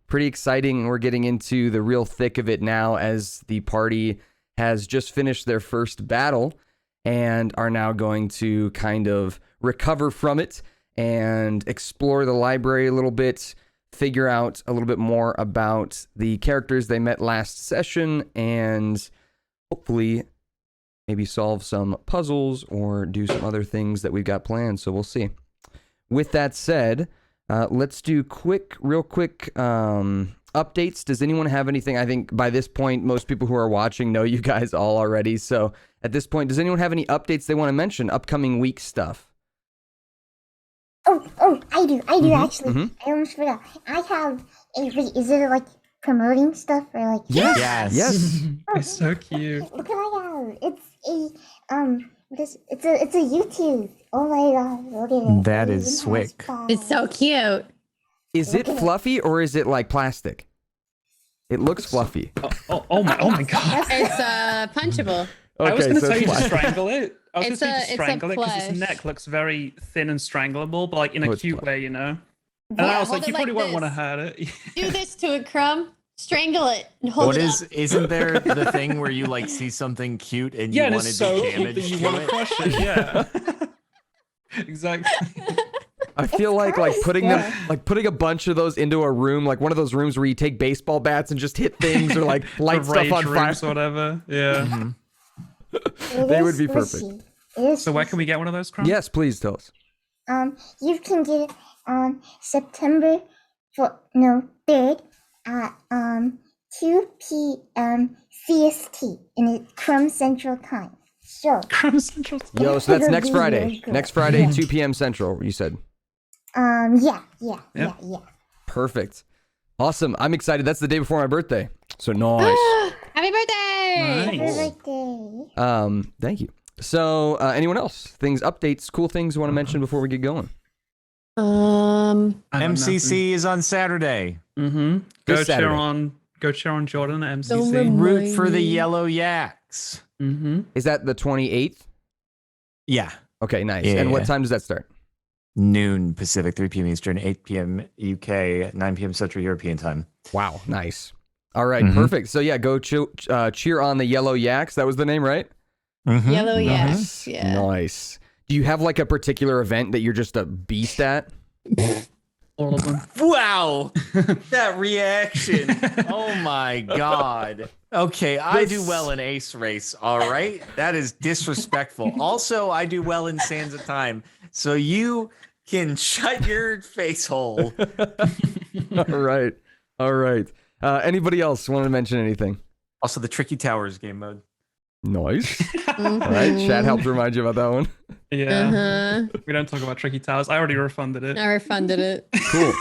pretty exciting. We're getting into the real thick of it now as the party has just finished their first battle and are now going to kind of recover from it and explore the library a little bit, figure out a little bit more about the characters they met last session, and hopefully maybe solve some puzzles or do some other things that we've got planned. So we'll see. With that said, let's do real quick updates. Does anyone have anything? I think by this point, most people who are watching know you guys all already. So at this point, does anyone have any updates they want to mention? Upcoming week stuff? I do actually. I almost forgot. I have is it like promoting stuff or like? Yes. It's so cute. Look what I have. It's a YouTube. Oh my god, look at it. That is swick. It's so cute. Is it fluffy or is it like plastic? It looks fluffy. Oh my god. It's punchable. I was going to so tell you to plastic. strangle it. I was going to say to It's a strangle it because plush. its neck looks very thin and strangleable, but like in a it's cute plush. way, you know? And Yeah, I was hold like, you it probably like won't want to this. hurt it. Do this to it, Crumb. Strangle it and hold What it is? up. Isn't there the thing where you like see something cute and you Yeah, and want to it's so do cute damage that you to want to it? crush it. Yeah. Exactly. I feel like putting a bunch of those into a room, like one of those rooms where you take baseball bats and just hit things or like light The stuff on rage fire. rooms or whatever. Yeah. They would be perfect. So where can we get one of those, Crum? Yes, please tell us. You can get it on September 3rd at 2 p.m. CST in the Crumb Central Time. So Crum Central. Yo, so that's it'll next be Friday. really good. Next Friday, Yeah. 2 p.m. Central, you said. Yeah. Perfect. Awesome. I'm excited. That's the day before my birthday. So nice. Happy birthday! Nice. Happy birthday. Thank you. So, anyone else? Things, updates, cool things you want to mention before we get going? MCC is on Saturday. Mm-hmm. This Saturday. Go cheer on Jordan at Don't MCC. remember. Root for the Yellow Yaks. Mm-hmm. Is that the 28th? Yeah. Okay, nice. Yeah. And what time does that start? Noon Pacific, 3 p.m. Eastern, 8 p.m. UK, 9 p.m. Central European time. Wow, nice. All right, Mhm. perfect. So yeah, go cheer on the Yellow Yaks. That was the name, right? Mhm. Yellow Nice. Yaks. Yeah. Nice. Do you have like a particular event that you're just a beast at? All of them. Wow, that reaction. Oh my God. Okay, I do well in Ace Race, all right? That is disrespectful. Also, I do well in Sands of Time, so you can shut your face hole. All right. Anybody else want to mention anything? Also, the Tricky Towers game mode. Nice. All right, chat helped remind you about that one. Yeah. Uh-huh. We don't talk about Tricky Towers. I already refunded it. I refunded it. Cool.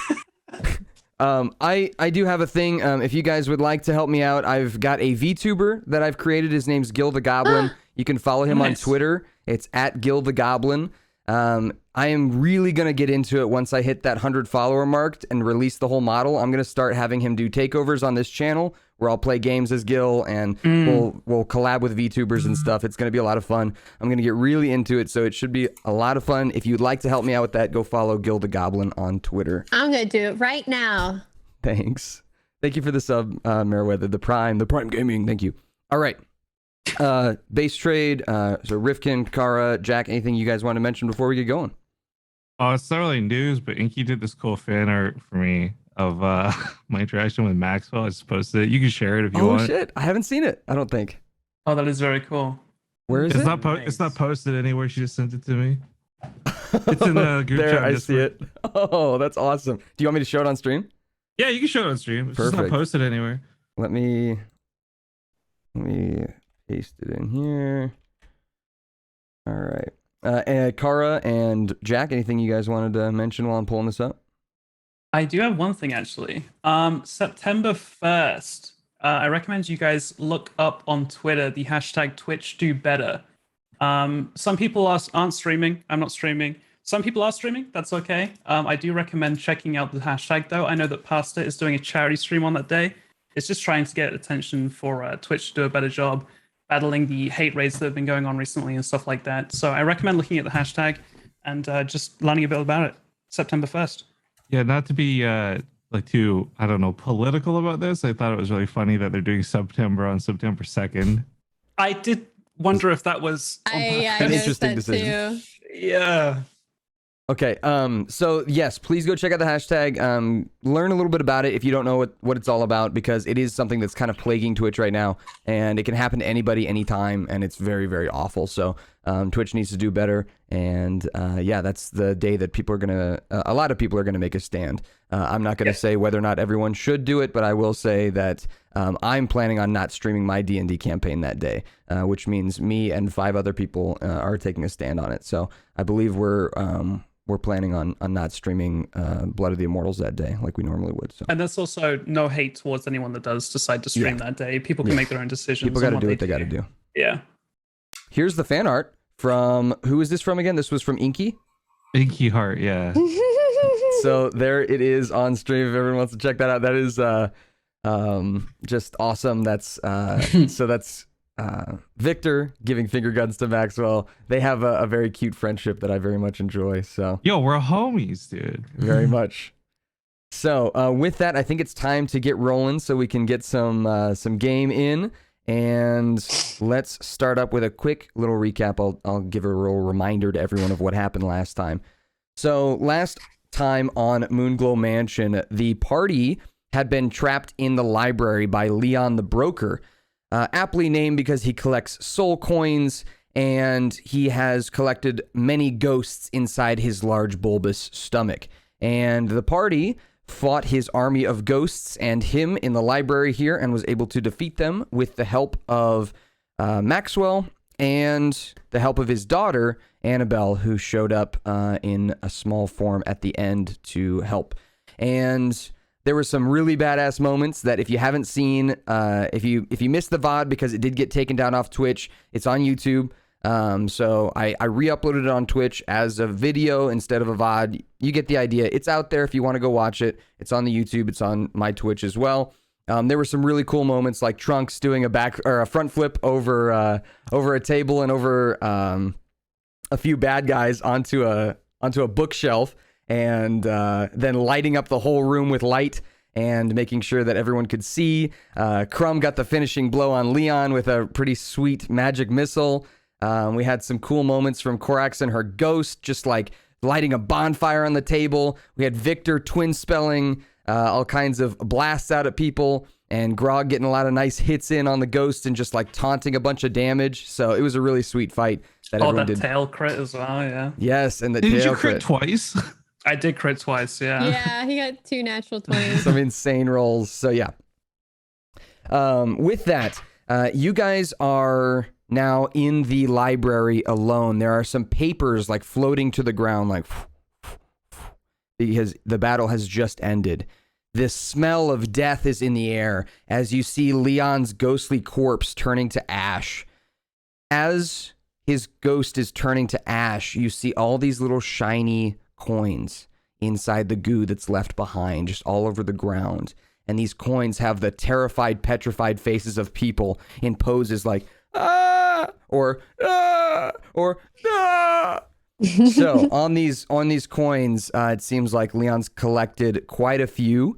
I do have a thing. If you guys would like to help me out, I've got a VTuber that I've created. His name's Gil the Goblin. You can follow him on Nice. Twitter. It's at Gil the Goblin. I am really going to get into it once I hit that 100 follower mark and release the whole model. I'm going to start having him do takeovers on this channel where I'll play games as Gil and we'll collab with VTubers and stuff. It's going to be a lot of fun. I'm going to get really into it, so it should be a lot of fun. If you'd like to help me out with that, go follow Gil the Goblin on Twitter. I'm going to do it right now. Thanks. Thank you for the sub, Meriwether. The Prime Gaming. Thank you. All right. Base trade. So Rifkin, Kara, Jack, anything you guys want to mention before we get going? Oh, it's not really news, but Inky did this cool fan art for me of my interaction with Maxwell. I just posted it. You can share it if you want. Oh shit! I haven't seen it. I don't think. Oh, that is very cool. Where is It's it? not it's not posted anywhere. She just sent it to me. It's in the group there, chat. I just see it. Oh, that's awesome. Do you want me to show it on stream? Yeah, you can show it on stream. It's just not Perfect. posted anywhere. Let me paste it in here. All right. And Kara and Jack, anything you guys wanted to mention while I'm pulling this up? I do have one thing actually. September 1st. I recommend you guys look up on Twitter the hashtag Twitch Do Better. Some people aren't streaming. I'm not streaming. Some people are streaming. That's okay. I do recommend checking out the hashtag though. I know that Pasta is doing a charity stream on that day. It's just trying to get attention for Twitch to do a better job battling the hate raids that have been going on recently and stuff like that. So I recommend looking at the hashtag and just learning a bit about it. September 1st. Yeah, not to be like too, I don't know, political about this. I thought it was really funny that they're doing September on September 2nd. I did wonder if that was on I purpose. noticed interesting that decision. too. Yeah. Okay. So yes, please go check out the hashtag. Learn a little bit about it if you don't know what it's all about, because it is something that's kind of plaguing Twitch right now, and it can happen to anybody, anytime, and it's very, very awful. So Twitch needs to do better, and yeah, that's the day that people are gonna. A lot of people are gonna make a stand. I'm not gonna say whether or not everyone should do it, but I will say that I'm planning on not streaming my D&D campaign that day, which means me and 5 other people are taking a stand on it. So I believe we're planning on not streaming Blood of the Immortals that day like we normally would. So. And that's also no hate towards anyone that does decide to stream that day. People can make their own decisions. People got to do what they got to do. Yeah. Here's the fan art from, who is this from again? This was from Inky. Inky Heart, yeah. So there it is on stream if everyone wants to check that out. That is just awesome. That's so that's Victor giving finger guns to Maxwell. They have a very cute friendship that I very much enjoy. So Yo, we're homies, dude. very much. So with that, I think it's time to get rolling so we can get some game in, and let's start up with a quick little recap. I'll give a little reminder to everyone of what happened last time. So last time on Moonglow Mansion, the party had been trapped in the library by Leon the Broker, aptly named because he collects soul coins, and he has collected many ghosts inside his large bulbous stomach. And the party fought his army of ghosts and him in the library here, and was able to defeat them with the help of Maxwell and the help of his daughter, Annabelle, who showed up in a small form at the end to help. And there were some really badass moments that if you haven't seen, if you missed the VOD because it did get taken down off Twitch, it's on YouTube. So I re-uploaded it on Twitch as a video instead of a VOD. You get the idea. It's out there if you want to go watch it. It's on the YouTube. It's on my Twitch as well. There were some really cool moments, like Trunks doing a front flip over a table and over a few bad guys onto a bookshelf, and then lighting up the whole room with light and making sure that everyone could see. Crumb got the finishing blow on Leon with a pretty sweet magic missile. We had some cool moments from Korax and her ghost, just like lighting a bonfire on the table. We had Victor twin spelling all kinds of blasts out at people, and Grog getting a lot of nice hits in on the ghost and just like taunting a bunch of damage. So it was a really sweet fight that everyone did. Tail crit as well, yeah. Yes, and the Did tail you crit twice? I did crit twice, yeah. Yeah, he got 2 natural 20s. Some insane rolls. So yeah. With that, you guys are now in the library alone. There are some papers like floating to the ground, like because the battle has just ended. This smell of death is in the air as you see Leon's ghostly corpse turning to ash. As his ghost is turning to ash, you see all these little shiny coins inside the goo that's left behind, just all over the ground. And these coins have the terrified, petrified faces of people in poses like, ah, or ah, or ah. So on these coins, it seems like Leon's collected quite a few,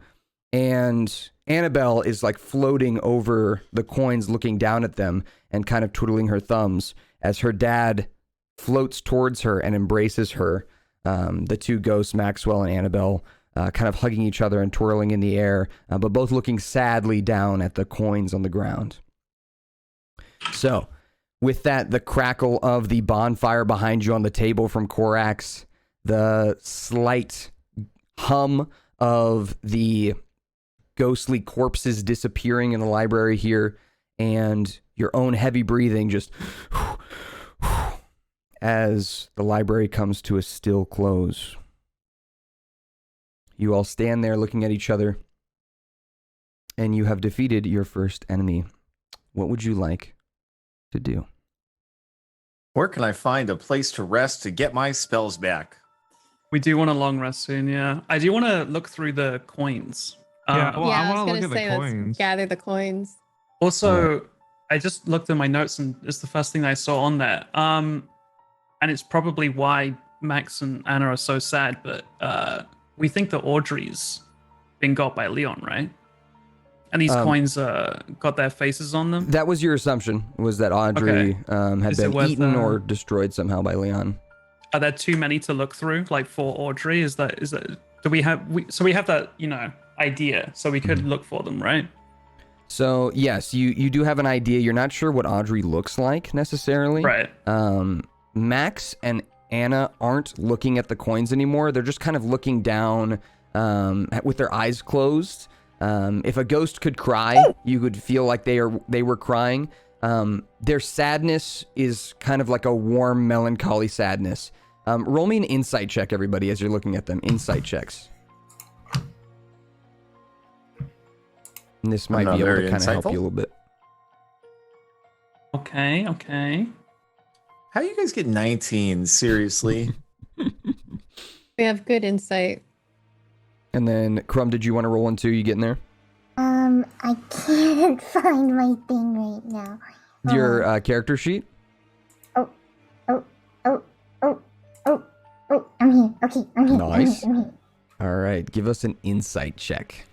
and Annabelle is like floating over the coins, looking down at them and kind of twiddling her thumbs as her dad floats towards her and embraces her. The two ghosts, Maxwell and Annabelle, kind of hugging each other and twirling in the air, but both looking sadly down at the coins on the ground. So, with that, the crackle of the bonfire behind you on the table from Korax, the slight hum of the ghostly corpses disappearing in the library here, and your own heavy breathing just as the library comes to a still close. You all stand there looking at each other, and you have defeated your first enemy. What would you like to do? Where can I find a place to rest to get my spells back? We do want a long rest soon, yeah. I do want to look through the coins. Yeah, well, yeah, I I was want to gonna look at say the coins. let's gather the coins. Also, I just looked at my notes, and it's the first thing I saw on there. And it's probably why Max and Anna are so sad, but we think that Audrey's been got by Leon, right? And these coins got their faces on them. That was your assumption, was that Audrey had Is it been worth, eaten or destroyed somehow by Leon. Are there too many to look through? Like for Audrey, is that do we have we have that idea, so we could look for them, right? So yes, you do have an idea. You're not sure what Audrey looks like necessarily. Right. Max and Anna aren't looking at the coins anymore. They're just kind of looking down with their eyes closed. If a ghost could cry, you would feel like they were crying. Their sadness is kind of like a warm, melancholy sadness. Roll me an insight check, everybody, as you're looking at them. Insight checks. And this might be able to kind of help you a little bit. Okay. How do you guys get 19? Seriously? We have good insight. And then, Crumb, did you want to roll one too? You getting there? I can't find my thing right now. Your character sheet? Oh, I'm here. Okay, I'm here. Nice. I'm here. All right, give us an insight check.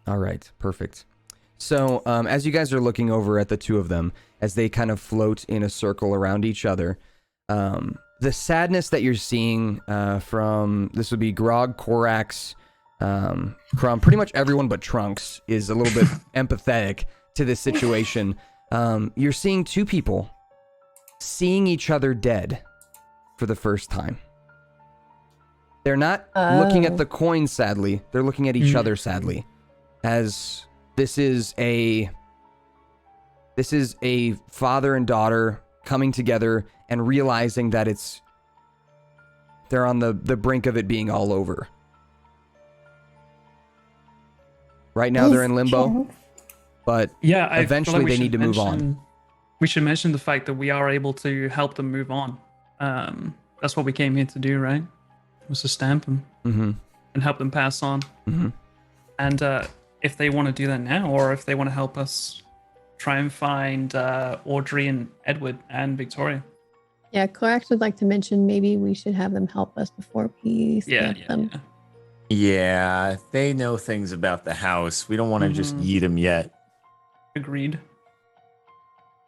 All right, perfect. So, as you guys are looking over at the two of them, as they kind of float in a circle around each other, the sadness that you're seeing from, this would be Grog, Korax, Crumb, pretty much everyone but Trunks is a little bit empathetic to this situation. You're seeing two people seeing each other dead for the first time. They're not looking at the coin, sadly. They're looking at each other, sadly. As this is a father and daughter coming together and realizing that they're on the brink of it being all over. Right now they're in limbo, but eventually they need to move on. We should mention the fact that we are able to help them move on. That's what we came here to do, right? Was to stamp them and help them pass on. And if they want to do that now, or if they want to help us try and find Audrey and Edward and Victoria. Yeah, Corax would like to mention maybe we should have them help us before we stamp them. Yeah, they know things about the house. We don't want to just eat them yet. Agreed.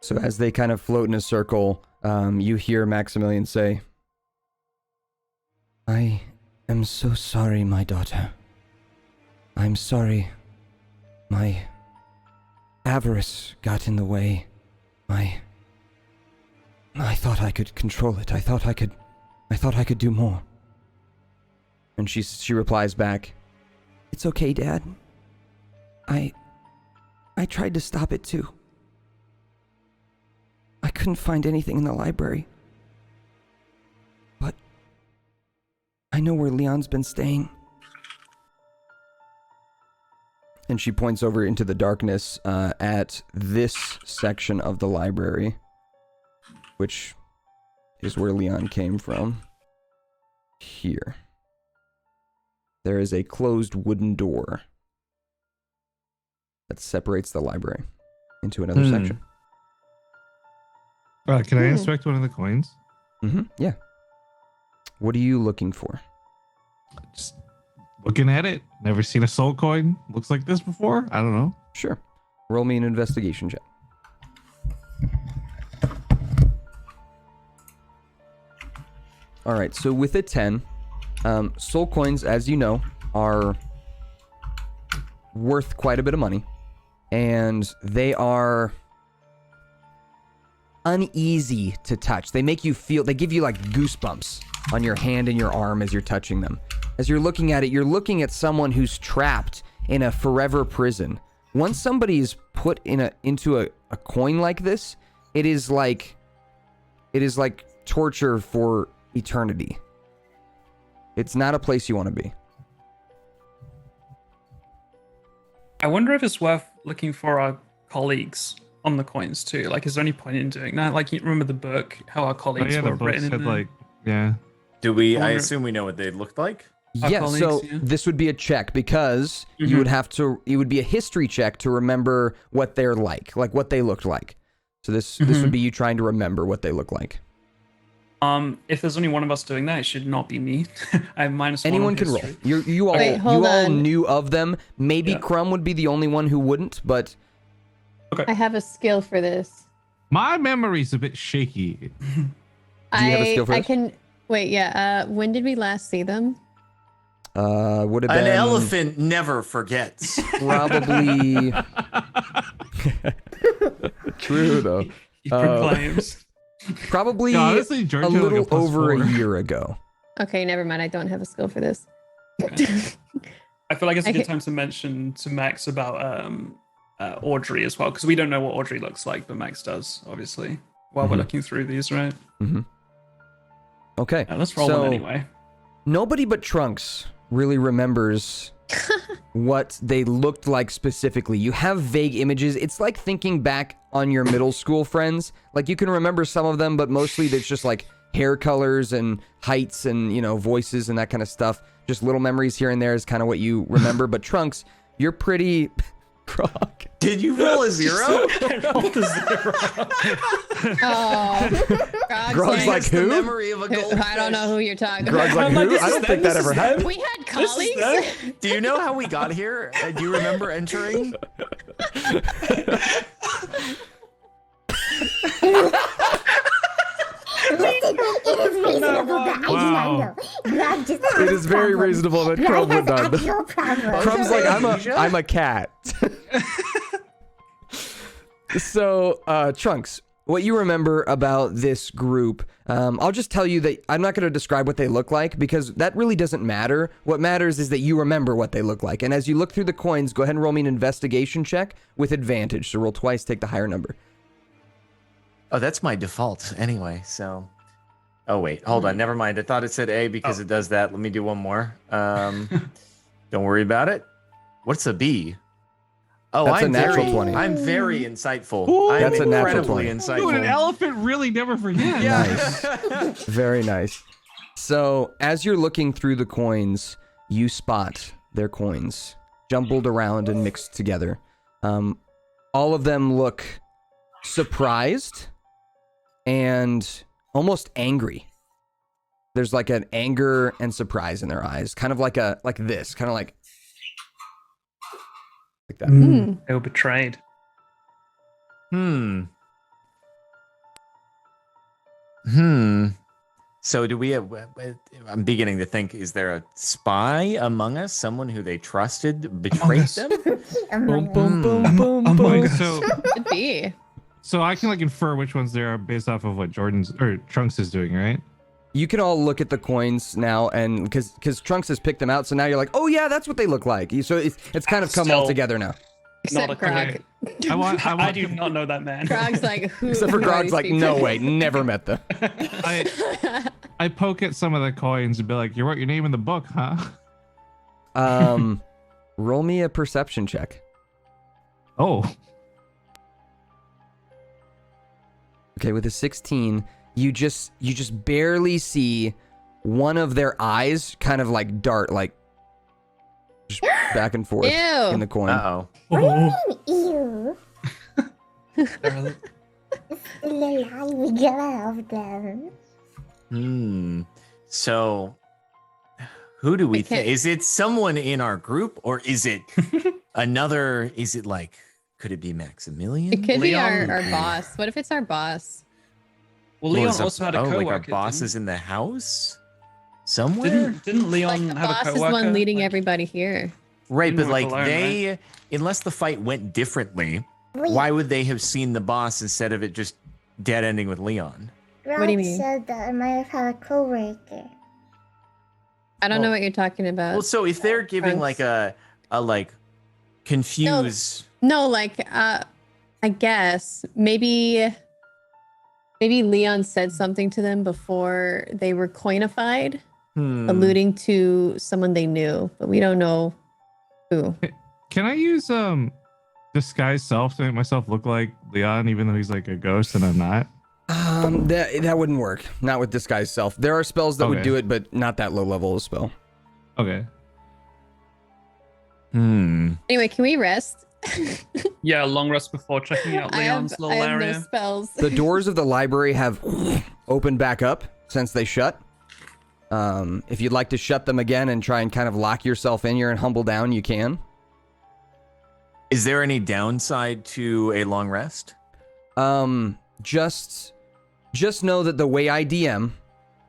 So as they kind of float in a circle, you hear Maximilian say, "I am so sorry, my daughter. I'm sorry. My avarice got in the way. I thought I could control it. I thought I could do more." And she replies back, "It's okay, Dad. I tried to stop it too. I couldn't find anything in the library. But I know where Leon's been staying." And she points over into the darkness at this section of the library, which is where Leon came from. Here. There is a closed wooden door that separates the library into another section. Can I inspect one of the coins? Yeah. What are you looking for? Just looking at it. Never seen a soul coin looks like this before. I don't know. Sure. Roll me an investigation check. All right, so with a 10, soul coins, as you know, are worth quite a bit of money, and they are uneasy to touch. They make you feel, they give you like goosebumps on your hand and your arm as you're touching them. As you're looking at it, you're looking at someone who's trapped in a forever prison. Once somebody is put into a coin like this, it is like torture for eternity. It's not a place you want to be. I wonder if it's worth looking for our colleagues on the coins too. Like, is there any point in doing that? Like, you remember the book, how our colleagues were the written books in had there? like, yeah. Do we? I assume we know what they looked like. Our Yeah, colleagues, so yeah. this would be a check because you would have to, it would be a history check to remember what they're like what they looked like. So this would be you trying to remember what they look like. If there's only one of us doing that, it should not be me. I have -1 Anyone on can roll. history. You all Wait, hold on. knew of them. Maybe Yeah. Crumb would be the only one who wouldn't, but I have a skill for this. My memory's a bit shaky. Do you have a skill for I this? can wait. Yeah. When did we last see them? would have been An elephant never forgets. probably true though. He proclaims. Probably No, honestly, George a had like little a over a +4. year ago. Okay, never mind. I don't have a skill for this. I feel like it's a I good ca- time to mention to Max about Audrey as well, because we don't know what Audrey looks like, but Max does, obviously, while we're Mhm. looking through these, right? Okay. Let's roll so them anyway. nobody but Trunks really remembers what they looked like specifically. You have vague images. It's like thinking back on your middle school friends. Like you can remember some of them, but mostly it's just like hair colors and heights and, you know, voices and that kind of stuff. Just little memories here and there is kind of what you remember. But Trunks, you're pretty... Grog. Did you roll a 0? I rolled a 0. Oh, Grog's like, That's the who? memory of a goldfish. I don't know who you're talking Grog's about. like, I'm like, who? this I is don't them, think that this ever is happened. them. We had This is colleagues. them. Do you know how we got here? Do you remember entering? Listen, it is reasonable that I do Wow. not know. Grog just has It is very problems. reasonable that Grog Crumb has would not. actual problems. Crumb's like, Amnesia? I'm a cat. So, Trunks, what you remember about this group, I'll just tell you that I'm not going to describe what they look like because that really doesn't matter. What matters is that you remember what they look like. And as you look through the coins, go ahead and roll me an investigation check with advantage. So roll twice, take the higher number. Oh, that's my default anyway. So, oh wait, hold on. Never mind. I thought it said A because it does that. Let me do one more. Don't worry about it. What's a B? Oh, That's a I'm natural very, 20. I'm very insightful. Ooh, I'm That's a natural incredibly 20. insightful. Dude, an elephant really never forgets. Nice. Very nice. So as you're looking through the coins, you spot their coins jumbled around and mixed together. All of them look surprised and almost angry. There's like an anger and surprise in their eyes, kind of like this, kind of like that. They were betrayed. So do we have, I'm beginning to think, is there a spy among us? Someone who they trusted betrayed us. them? Boom, boom, boom, boom, Among boom. Us. So, Could be. so I can like infer which ones there are based off of what Jordan's or Trunks is doing, right? You can all look at the coins now, and because Trunks has picked them out, so now you're like, oh yeah, that's what they look like. So it's kind of come all Still- together now. Not a Except Grog. Okay. I I do not know that man. Grog's like, who? Except for who are Grog's these like, people? no way, never met them. I poke at some of the coins and be like, "You wrote your name in the book, huh?" Roll me a perception check. Oh, Okay, with a 16, you just barely see one of their eyes kind of like dart, like just back and forth Ew. in the coin. Uh-oh. What do you mean, ew? Barely. The live glove them. So who do we I can't- think? Is it someone in our group or is it another? Is it like, could it be Maximilian? It could be Leon- our boss. What if it's our boss? Well, Leon is also had a oh, coworker. like our boss is in the house somewhere? Didn't Leon Like the have boss a is the coworker? one leading Like, everybody here. Right, but Didn't like work alone, they, unless the fight went differently, Wait, why would they have seen the boss instead of it just dead ending with Leon? Grog What do you mean? said that I might have had a coworker. I don't know Well- what you're talking about. Well, so if they're giving like a like confused. No, like I guess maybe Leon said something to them before they were coinified, alluding to someone they knew, but we don't know who. can I use disguise self to make myself look like Leon, even though he's like a ghost and I'm not? That wouldn't work. Not with disguise self. There are spells that would Okay. do it, but not that low level of spell. Okay. Anyway, can we rest? Yeah, a long rest before checking out I Leon's have little no area. spells. The doors of the library have opened back up, since they shut. If you'd like to shut them again and try and kind of lock yourself in here and humble down, you can. Is there any downside to a long rest? Just know that the way I DM,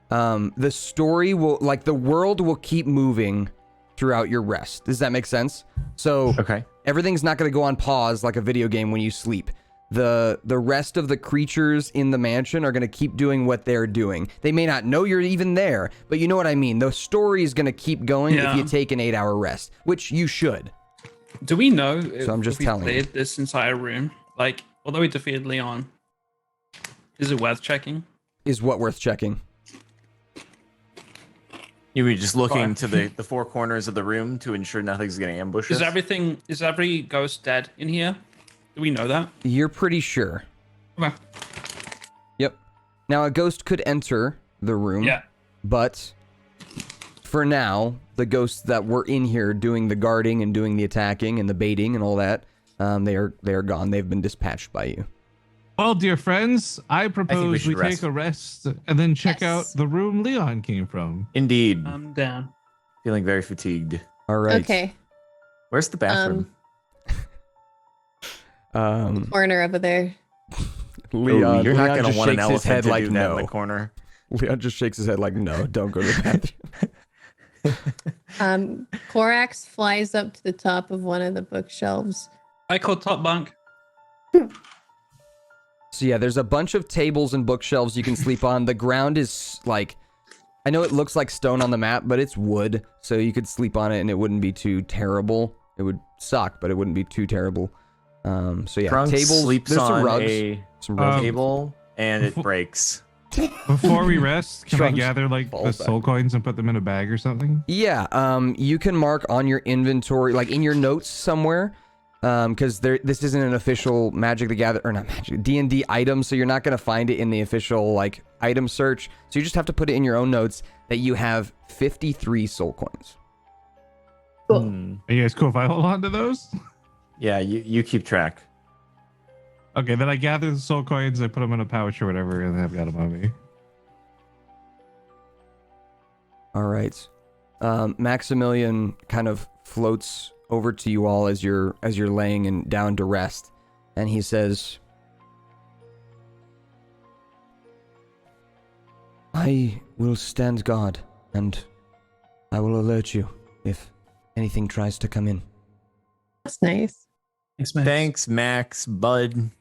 the story will, like, the world will keep moving throughout your rest. Does that make sense? So Okay. everything's not going to go on pause like a video game when you sleep. The rest of the creatures in the mansion are going to keep doing what they're doing. They may not know you're even there, but you know what I mean. The story is going to keep going if you take an 8-hour rest, which you should. Do we know So I'm just if we telling you. cleared this entire room? Like, although we defeated Leon, is it worth checking? Is what worth checking? You were just looking to the four corners of the room to ensure nothing's going to ambush us? Is every ghost dead in here? Do we know that? You're pretty sure. Okay. Yep. Now, a ghost could enter the room. Yeah. But for now, the ghosts that were in here doing the guarding and doing the attacking and the baiting and all that, they are gone. They've been dispatched by you. Well, dear friends, I propose we rest. take a rest and then check out the room Leon came from. Indeed. I'm down. Feeling very fatigued. All right. Okay. Where's the bathroom? Corner over there. Leon, you're not Leon going just to want an shakes his elephant head to like do that in no. the corner. Leon just shakes his head like no. Don't go to the bathroom. Korax flies up to the top of one of the bookshelves. I call top bunk. So yeah, there's a bunch of tables and bookshelves you can sleep on. The ground is like, I know it looks like stone on the map, but it's wood, so you could sleep on it and it wouldn't be too terrible. It would suck, but it wouldn't be too terrible. So yeah, Trunks tables. sleeps There's some on rugs. Some rugs. table, and it breaks. Before we rest, can I Trunks gather like the falls back. soul coins and put them in a bag or something? Yeah, you can mark on your inventory, like in your notes somewhere, because this isn't an official Magic the Gather, or not Magic, D&D item, so you're not going to find it in the official, like, item search. So you just have to put it in your own notes that you have 53 soul coins. Cool. Are you guys cool if I hold on to those? Yeah, you keep track. Okay, then I gather the soul coins, I put them in a pouch or whatever, and I've got them on me. All right. Maximilian kind of floats over to you all as you're laying and down to rest, and he says, I will stand guard, and I will alert you if anything tries to come in. That's nice. Thanks, man. Thanks, Max, bud.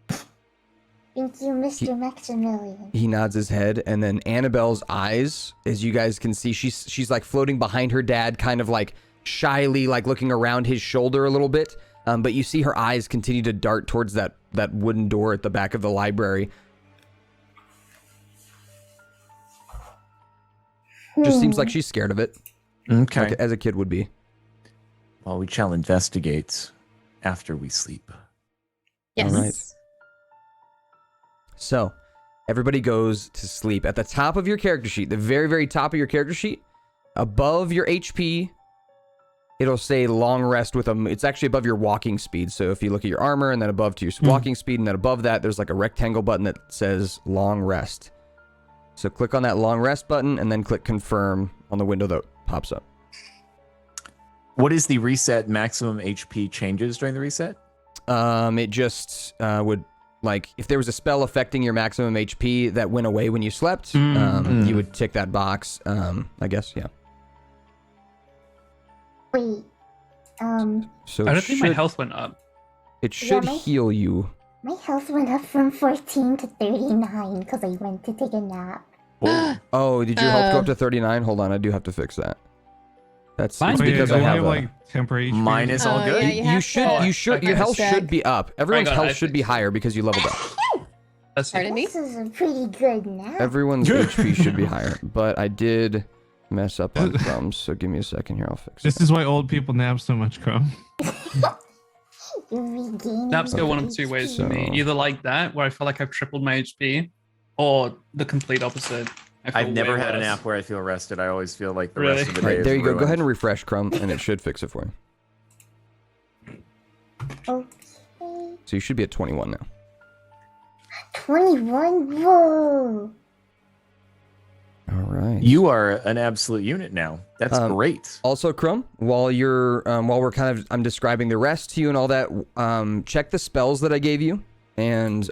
Thank you, Mr. Maximilian. He nods his head, and then Annabelle's eyes, as you guys can see, she's like floating behind her dad, kind of like shyly, like looking around his shoulder a little bit. But you see her eyes continue to dart towards that wooden door at the back of the library. Just seems like she's scared of it, Okay. like, as a kid would be. Well, we shall investigate after we sleep. Yes. All right. So, everybody goes to sleep. At the top of your character sheet, the very, very top of your character sheet, above your HP, it'll say long rest with a... It's actually above your walking speed. So if you look at your armor and then above to your walking speed, and then above that, there's like a rectangle button that says long rest. So click on that long rest button and then click confirm on the window that pops up. What is the reset maximum HP changes during the reset? It just would... Like, if there was a spell affecting your maximum HP that went away when you slept, you would tick that box, I guess, yeah. Wait, So I it don't think my should, health went up. it should my- heal you. my health went up from 14 to 39 because I went to take a nap. Oh, did your health go up to 39? Hold on, I do have to fix that. That's Mine's it's Wait, because don't I you have a... like temporary HP? Mine is all Oh, good. yeah, You have should, to- you should, your okay. health Stack. should be up. Everyone's God, health I should be fixed it. higher because you leveled up. That's Pardon me? This is a pretty good nap. Everyone's HP should be higher, but I did mess up on crumbs, so give me a second here, I'll fix it. This is why old people nap so much, Crumb. You're regaining Naps go one of HP. two ways for me. So- Either like that, where I feel like I've tripled my HP, or the complete opposite. I feel I've never way had a worse. nap where I feel rested. I always feel like the Really? rest of the All day right, is there you go. Go ruined. ahead and refresh Crumb, and it should fix it for you. Okay. So you should be at 21 now. 21? Whoa! All right. You are an absolute unit now. That's great. Also, Crumb, while I'm describing the rest to you and all that, check the spells that I gave you, and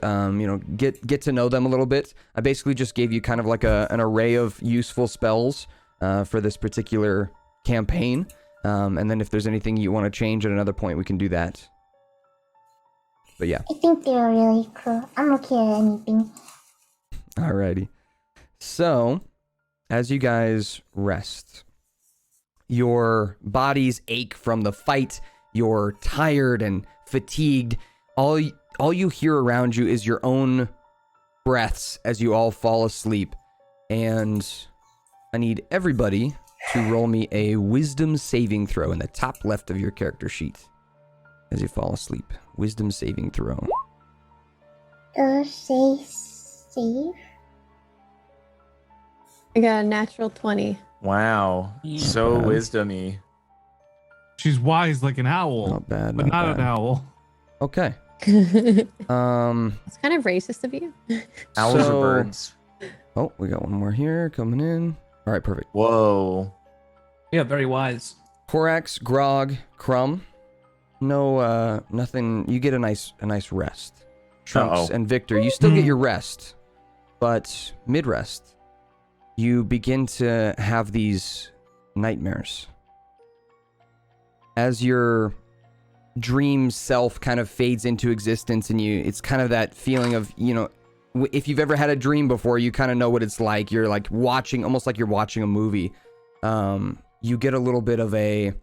get to know them a little bit. I basically just gave you kind of like an array of useful spells for this particular campaign, and then if there's anything you want to change at another point, we can do that. But yeah. I think they're really cool. I'm okay at anything. Alrighty. So, as you guys rest, your bodies ache from the fight. You're tired and fatigued. All you hear around you is your own breaths as you all fall asleep. And I need everybody to roll me a wisdom saving throw in the top left of your character sheet as you fall asleep. Wisdom saving throw. Say save. I got a natural 20. Wow. So wisdomy. She's wise like an owl. Not bad. But not an owl. Okay. It's kind of racist of you. Owls are birds. Oh, we got one more here coming in. All right, perfect. Whoa. Yeah, very wise. Korax, Grog, Crumb. No, nothing. You get a nice rest. Trunks and Victor, you still get your rest, but mid-rest, you begin to have these nightmares. As your dream self kind of fades into existence, and it's kind of that feeling of, if you've ever had a dream before, you kind of know what it's like. You're like almost like you're watching a movie. You get a little bit of a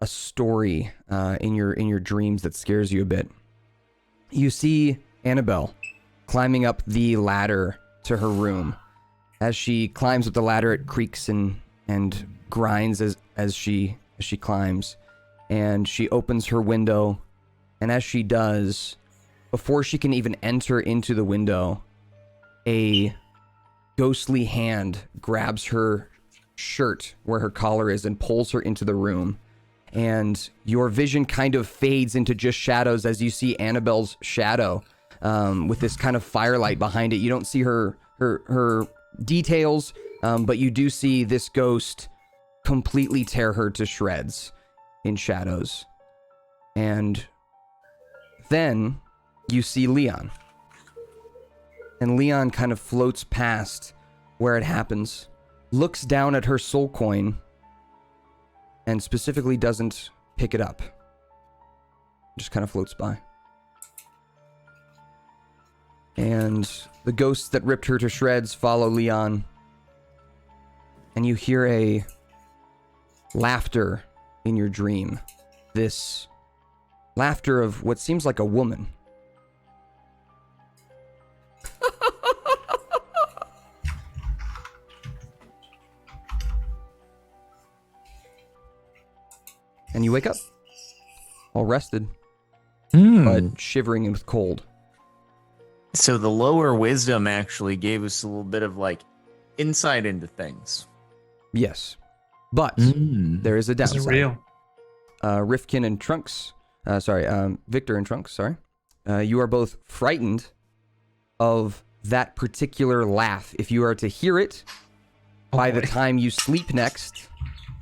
story in your dreams that scares you a bit. You see Annabelle climbing up the ladder to her room. As she climbs up the ladder, it creaks and grinds as she climbs. And she opens her window, and as she does, before she can even enter into the window, a ghostly hand grabs her shirt where her collar is and pulls her into the room. And your vision kind of fades into just shadows as you see Annabelle's shadow with this kind of firelight behind it. You don't see her details, but you do see this ghost completely tear her to shreds in shadows. And then you see Leon. And Leon kind of floats past where it happens, looks down at her soul coin, and specifically doesn't pick it up. Just kind of floats by. And the ghosts that ripped her to shreds follow Leon. And you hear a laughter in your dream. This laughter of what seems like a woman. And you wake up, all rested, but shivering and with cold. So the lower wisdom actually gave us a little bit of insight into things. Yes, but there is a downside. Is it real? Rifkin and Trunks, Victor and Trunks, you are both frightened of that particular laugh. If you are to hear it by the time you sleep next,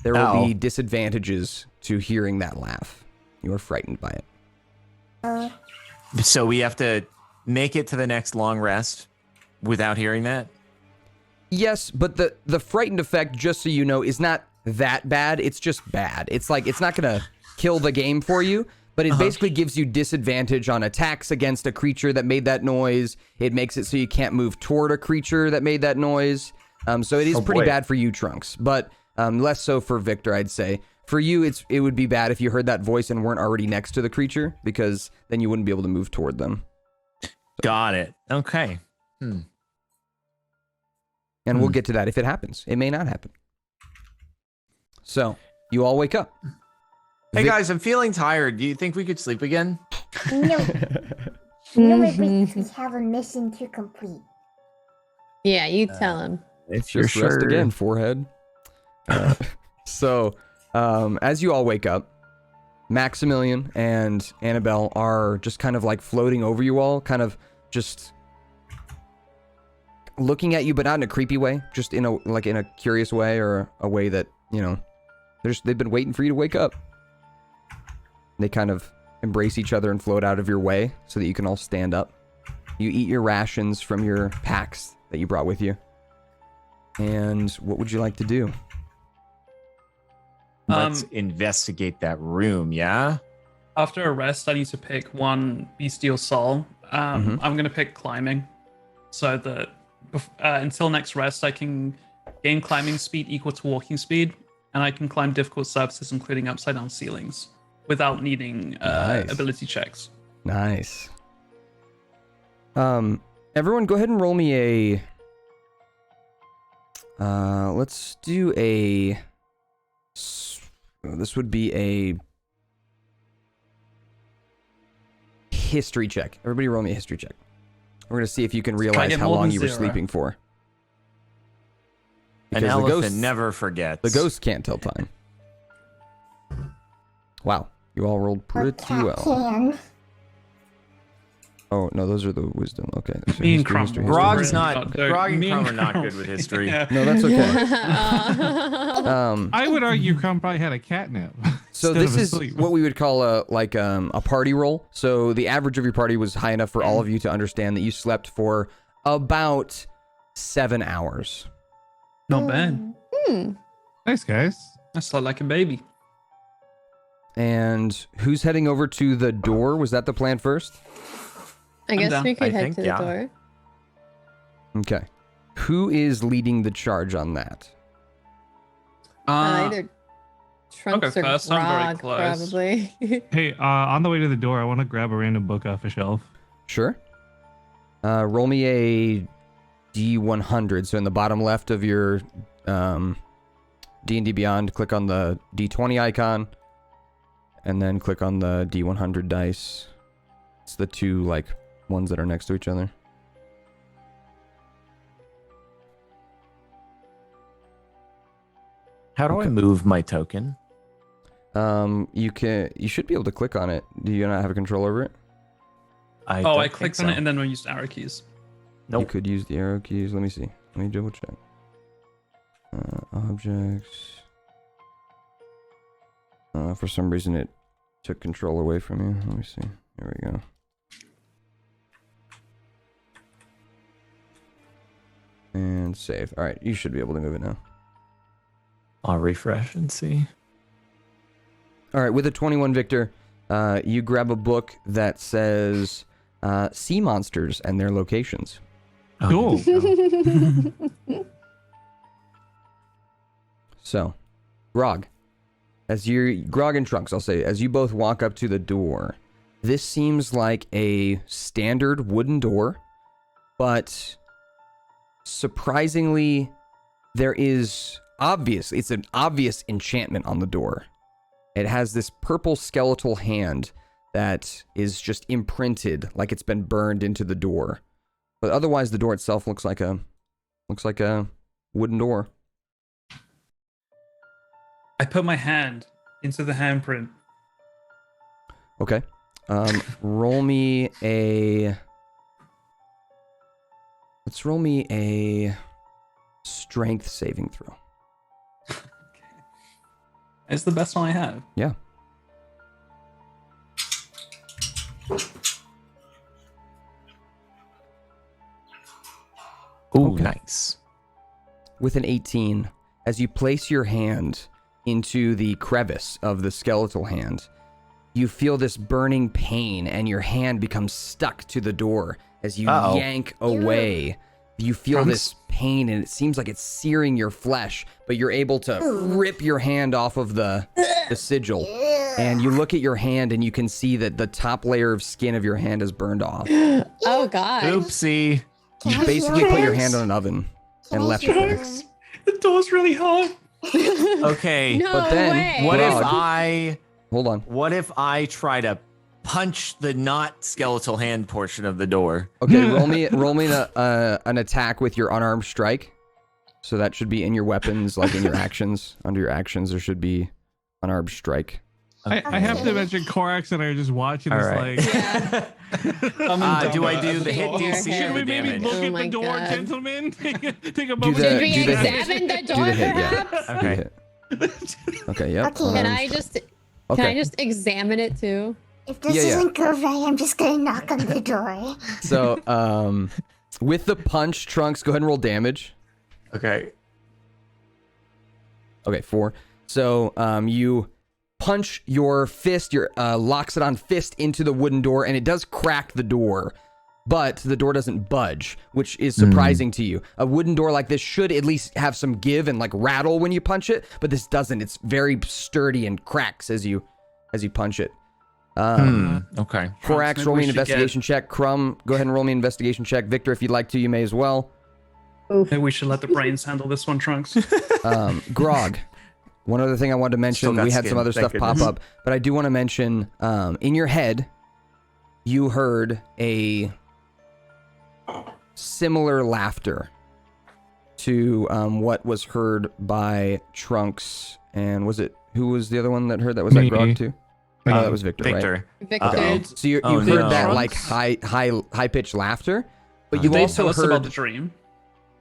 there will be disadvantages to hearing that laugh. You are frightened by it. So we have to make it to the next long rest without hearing that? Yes, but the frightened effect, just so you know, is not that bad. It's just bad. It's like, it's not going to kill the game for you, but it basically gives you disadvantage on attacks against a creature that made that noise. It makes it so you can't move toward a creature that made that noise. So it is pretty bad for you, Trunks, but less so for Victor, I'd say. For you, it would be bad if you heard that voice and weren't already next to the creature, because then you wouldn't be able to move toward them. Got it. Okay. And we'll get to that if it happens. It may not happen. So, you all wake up. Hey guys, I'm feeling tired. Do you think we could sleep again? No. No, we have a mission to complete. Yeah, you tell him. If Just rest again, forehead. So, as you all wake up, Maximilian and Annabelle are just kind of like floating over you all, kind of just looking at you, but not in a creepy way, just in a curious way, or a way that, you know, they've been waiting for you to wake up. They kind of embrace each other and float out of your way so that you can all stand up. You eat your rations from your packs that you brought with you. And what would you like to do? Let's investigate that room, yeah? After a rest, I need to pick one bestial soul. I'm going to pick climbing, so that until next rest, I can gain climbing speed equal to walking speed, and I can climb difficult surfaces, including upside down ceilings, without needing ability checks. Nice. Everyone, go ahead and roll me a. Let's do a. This would be a history check. Everybody roll me a history check. We're going to see if you can realize how long you were sleeping for. Because an elephant never forgets. The ghost can't tell time. Wow. You all rolled pretty well. Oh, no, those are the wisdom. Okay. Me and Crumb. Grog's not. Grog and Crumb are not good with history. Yeah. No, that's okay. I would argue Crumb probably had a catnip. So this is what we would call a party roll. So the average of your party was high enough for all of you to understand that you slept for about 7 hours. Not bad. Nice, guys. I slept like a baby. And who's heading over to the door? Was that the plan first? I guess down. we could head to the door. Okay. Who is leading the charge on that? Either Trunks or first. I'm very Grog, close. probably. Hey, on the way to the door, I want to grab a random book off a shelf. Sure. Roll me a D100. So in the bottom left of your D&D Beyond, click on the D20 icon, and then click on the D100 dice. It's the two ones that are next to each other. How do I move my token? You should be able to click on it. Do you not have a control over it? I clicked on it and then we used arrow keys. Nope. You could use the arrow keys. Let me see. Let me double check. Objects. For some reason it took control away from you. Let me see. Here we go. And save. All right, you should be able to move it now. I'll refresh and see. All right, with a 21, Victor, you grab a book that says sea monsters and their locations. Cool. So, Grog and Trunks, I'll say, as you both walk up to the door, this seems like a standard wooden door, but surprisingly, it's an obvious enchantment on the door. It has this purple skeletal hand that is just imprinted like it's been burned into the door. But otherwise the door itself looks like a wooden door. I put my hand into the handprint. Okay. Roll me a strength saving throw. It's the best one I have. Yeah. Ooh, nice. With an 18, as you place your hand into the crevice of the skeletal hand, you feel this burning pain and your hand becomes stuck to the door as you yank away. You feel this pain and it seems like it's searing your flesh, but you're able to rip your hand off of the sigil. And you look at your hand and you can see that the top layer of skin of your hand is burned off. Oh, God. Oopsie. You basically put your hand on an oven and left it there. The door's really hot. Okay. No But then, way. What if I try to punch the not skeletal hand portion of the door? Okay, roll me an attack with your unarmed strike. So that should be in your weapons, like in your actions. Under your actions, there should be unarmed strike. I have to mention Korax and I are just watching this like. Do I do the hit DC Should or we the maybe damage? look Oh at my the door, God. gentlemen? Take a Do moment. the- Should we do the hit. examine the Do door, the hit, yeah. perhaps? Do the Okay. hit. Okay, yep. Okay. Can unarmed I strike. just Okay. can I just examine it too? If this Yeah, yeah. doesn't go right, I'm just gonna knock on the door. So, with the punch, Trunks, go ahead and roll damage. Okay. Okay, 4. So, you punch your fist, your Loxodon fist into the wooden door, and it does crack the door, but the door doesn't budge, which is surprising to you. A wooden door like this should at least have some give and like rattle when you punch it, but this doesn't. It's very sturdy and cracks as you punch it. Okay. Korax, maybe roll me we an should investigation check. Crumb, go ahead and roll me an investigation check. Victor, if you'd like to, you may as well. Maybe we should let the brains handle this one, Trunks. Grog. One other thing I wanted to mention, Still got we had skin, some other thank stuff pop goodness. up, but I do want to mention, in your head, you heard a similar laughter to what was heard by Trunks, and who was the other one that heard that? Was that Me. Grog too? Oh, that was Victor, right? Victor. Victor. Uh-oh. So you Oh, heard no. that like Trunks? high pitched laughter, but Did you Did they also tell us heard about the dream?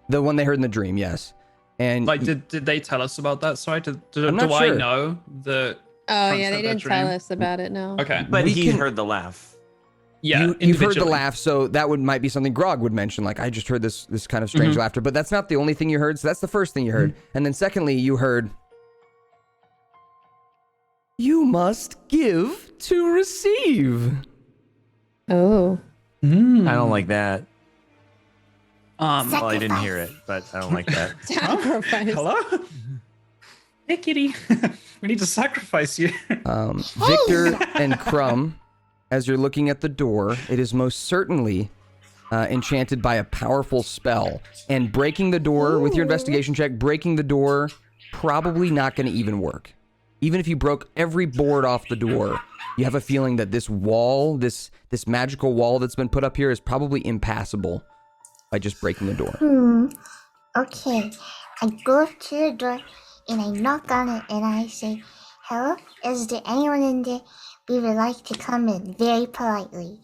the one they heard in the dream, yes. And Like, did they tell us about that? Sorry, do I'm not I sure. know the? Oh Trunks yeah, had they that didn't tell dream? us about it. No. Okay. But We he can- heard the laugh. Yeah, you've heard the individually. laugh, so that might be something Grog would mention. Like, I just heard this kind of strange laughter, but that's not the only thing you heard. So that's the first thing you heard, and then secondly, you heard, "You must give to receive." Oh. I don't like that. Um, Well, I didn't hear it, but I don't like that. Sacrifice. hello. Hey, kitty. We need to sacrifice you. Victor and Crumb, as you're looking at the door, it is most certainly enchanted by a powerful spell, and breaking the door with your investigation check, breaking the door, probably not going to even work. Even if you broke every board off the door, you have a feeling that this wall, this magical wall that's been put up here, is probably impassable by just breaking the door. Okay. I go up to the door and I knock on it and I say, "Hello? Is there anyone in there? We would like to come in," very politely.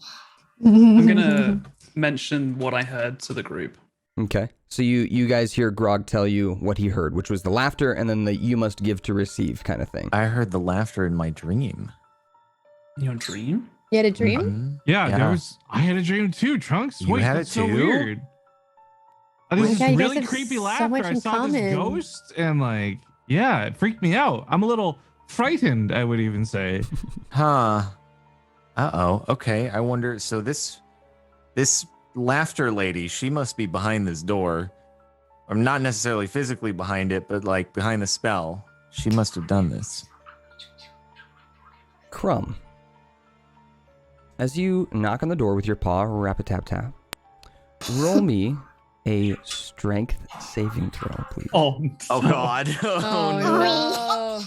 I'm gonna mention what I heard to the group. Okay. So you guys hear Grog tell you what he heard, which was the laughter and then the "you must give to receive" kind of thing. I heard the laughter in my dream. Your dream? You had a dream? Mhm. Yeah, Yeah. I had a dream too, Trunks. You Wait, had that's it so too? weird. Oh my This is God, you guys really have creepy so laughter. much I in saw this common. ghost and like, yeah, it freaked me out. I'm a little frightened, I would even say. Huh. Uh-oh. Okay. I wonder. So this laughter lady, she must be behind this door. Or not necessarily physically behind it, but like behind the spell. She must have done this. Crumb. As you knock on the door with your paw, rap-a-tap-tap, roll me a strength saving throw, please. Oh, Oh God. Oh no.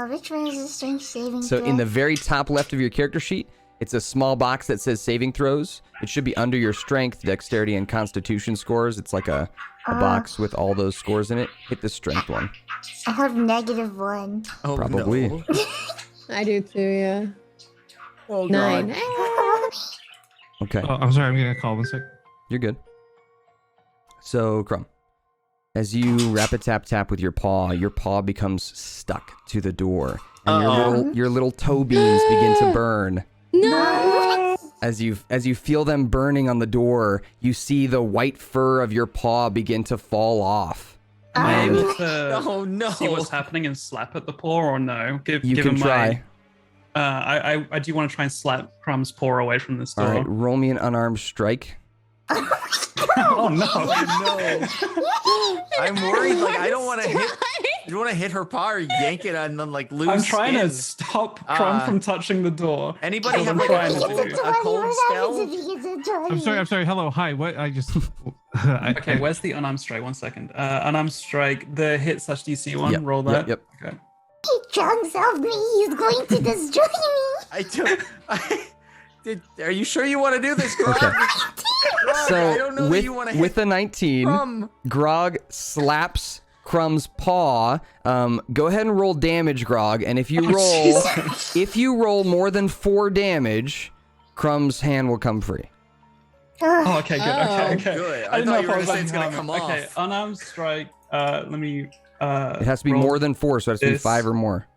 Which one is the strength saving So throw? in the very top left of your character sheet, it's a small box that says saving throws. It should be under your strength, dexterity, and constitution scores. It's like a box with all those scores in it. Hit the strength one. I have -1. Oh, Probably. no. I do too, yeah. Oh, 9. God. Okay, Oh, I'm sorry, I'm getting a call. 1 sec. you're good. So, Crumb, as you rap-a-tap-tap with your paw becomes stuck to the door. And your little toe beans begin to burn. No. As you feel them burning on the door, you see the white fur of your paw begin to fall off. am I able to Oh, no. see what's happening and slap at the paw or no? You give can him try. I do want to try and slap Crumb's paw away from this door. All right, roll me an unarmed strike. Oh no! I'm worried. Like, I don't want to hit. You want to hit her paw or yank it and then like lose I'm trying skin? to stop Crumb from touching the door. Anybody That's have what like I'm a trying to cold, do. a cold spell? I'm sorry. Hello. Hi. What? I just. Okay, where's the unarmed strike? 1 second. Unarmed strike, the hit / DC one. Yep, Roll that. yep. Okay. Chunks, help me! He's going to destroy me! I don't. Are you sure you want to do this, Grog? Okay. Grog, So I don't know that you want to hit with a 19, Crumb. Grog slaps Crumb's paw. Go ahead and roll damage, Grog. And if you roll more than 4 damage, Crumb's hand will come free. Oh, okay, good. Oh. Okay. Good. I I didn't know thought if you were I going was to say it's going to unharmed. come Okay, off. unarmed strike. Let me. It has to be roll more than 4, so it has to be this. 5 or more.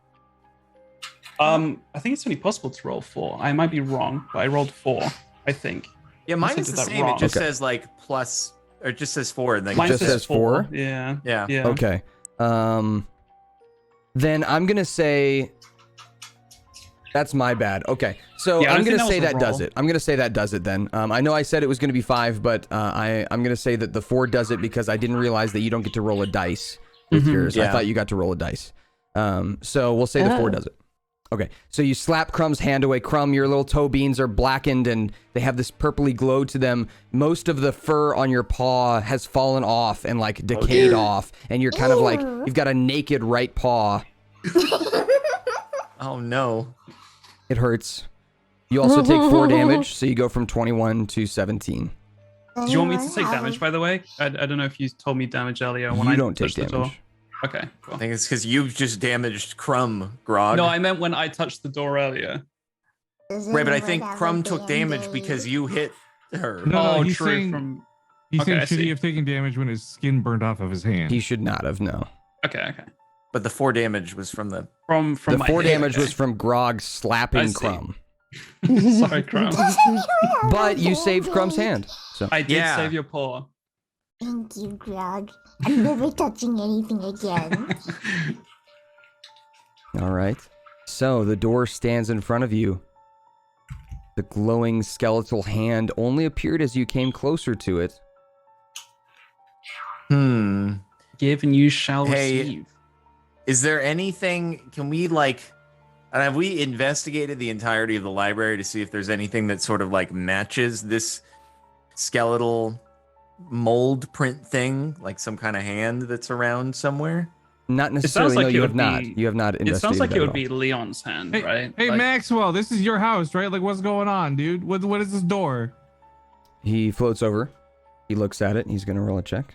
I think it's only possible to roll 4. I might be wrong, but I rolled 4. I think. Yeah, Unless mine I is did the that same. wrong. It just Okay. says like plus, or it just says 4. And then Mine Mine just says 4? Yeah. Yeah. Yeah. Okay. Then I'm going to say... That's my bad. Okay. So Yeah, I I'm don't going to think say that was that a does roll. it. I'm going to say that does it then. I know I said it was going to be 5, but I'm going to say that the 4 does it because I didn't realize that you don't get to roll a dice with yours. I Yeah. thought you got to roll a dice. So we'll say the 4 does it. Okay. So you slap Crumb's hand away. Crumb, your little toe beans are blackened and they have this purpley glow to them. Most of the fur on your paw has fallen off and like decayed off. And you're kind of like, you've got a naked right paw. Oh, no. It hurts. You also take 4 damage, so you go from 21 to 17. Did you want me to take damage, by the way? I don't know if you told me damage earlier when You I don't take touched the door. damage. Okay, I cool. think it's because you've just damaged Crumb, Grog. No, I meant when I touched the door earlier. Right, but I think Crumb took damage because you hit her. No, Oh, he's true. saying, he's Okay, saying I should he see. have taken damage when his skin burned off of his hand? He should not have, no. Okay. But the 4 damage was from the... From The my 4 hit, damage okay. was from Grog I slapping see. Crumb. Sorry, Crumb. But you saved Crumb's hand. So I did Yeah. save your paw. Thank you, Grog. I'm never touching anything again. all right. So the door stands in front of you. The glowing skeletal hand only appeared as you came closer to it. Give and you shall Hey, receive. Is there anything... Can we, like... And have we investigated the entirety of the library to see if there's anything that sort of, like, matches this skeletal mold print thing? Like some kind of hand that's around somewhere? Not necessarily, like no, it you would have not. be- You have not investigated It sounds like that it at would all. be Leon's hand, Hey, right? hey Like- Maxwell, this is your house, right? Like, what's going on, dude? What is this door? He floats over. He looks at it. He's going to roll a check.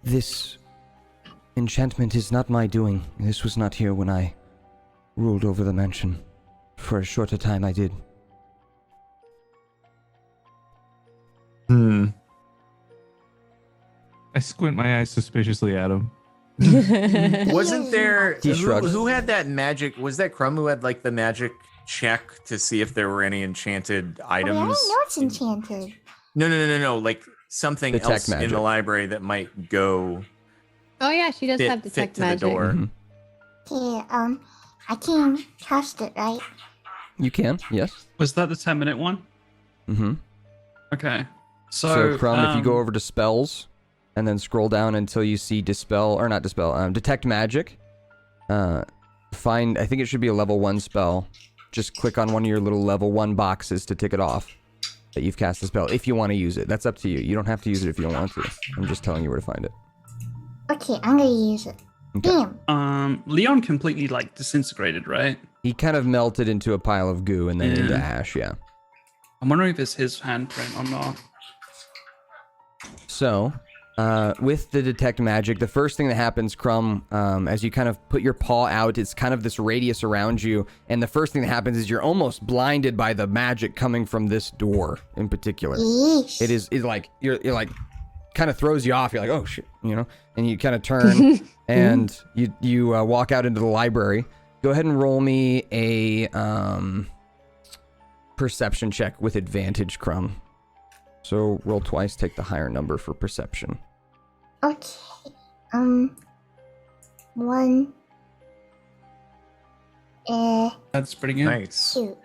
This enchantment is not my doing. This was not here when I ruled over the mansion. For a shorter time, I did. I squint my eyes suspiciously at him. Wasn't there... He shrugs. Who had that magic... Was that Crumb who had, like, the magic check to see if there were any enchanted Oh, yeah, I items? know it's enchanted. No. Like, something Detect else in magic. the library that might go Oh yeah, she does have fit detect to the magic. door. Mhm. Okay, I can cast it, right? You can, yes. Was that the 10-minute one? Mm-hmm. Okay. So, Crumb, if you go over to spells and then scroll down until you see detect magic, find, I think it should be a level 1 spell. Just click on one of your little level 1 boxes to tick it off that you've cast the spell, if you want to use it. That's up to you. You don't have to use it if you don't want to. I'm just telling you where to find it. Okay, I'm gonna use it. Okay. Bam! Leon completely like disintegrated, right? He kind of melted into a pile of goo and then into Yeah. ash, yeah. I'm wondering if it's his handprint or not. So, with the detect magic, the first thing that happens, Crumb, as you kind of put your paw out, it's kind of this radius around you, and the first thing that happens is you're almost blinded by the magic coming from this door in particular. Yeesh. It's like you're like kind of throws you off. You're like, oh shit, you know, and you kind of turn and you walk out into the library. Go ahead and roll me a perception check with advantage, Crumb. So roll twice, take the higher number for perception. Okay. 1. That's pretty good. Nice. 2.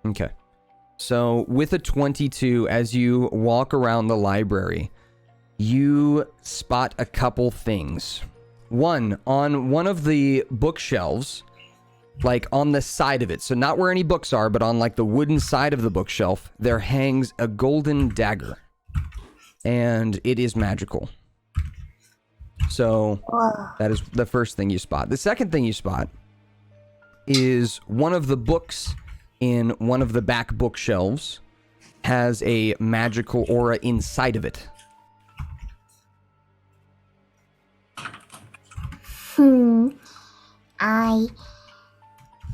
Okay. So with a 22, as you walk around the library, you spot a couple things. One, on one of the bookshelves, like on the side of it, so not where any books are, but on like the wooden side of the bookshelf, there hangs a golden dagger. And it is magical. So Whoa. that is the first thing you spot. The second thing you spot is one of the books in one of the back bookshelves has a magical aura inside of it.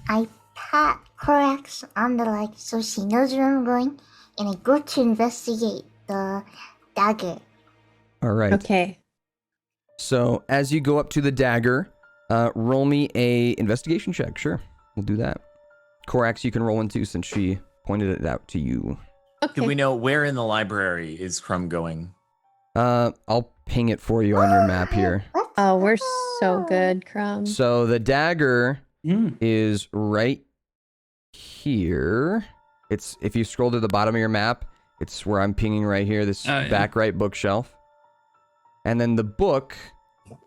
I pat Corax on the leg so she knows where I'm going, and I go to investigate the dagger. All right. Okay. So as you go up to the dagger, roll me a investigation check. Sure, we'll do that. Corax, you can roll into since she pointed it out to you. Okay. Do we know where in the library is Crumb going? I'll ping it for you on your map here. Oh, we're so good, Crumb. So the dagger is right here. It's if you scroll to the bottom of your map, it's where I'm pinging right here, this back right bookshelf. And then the book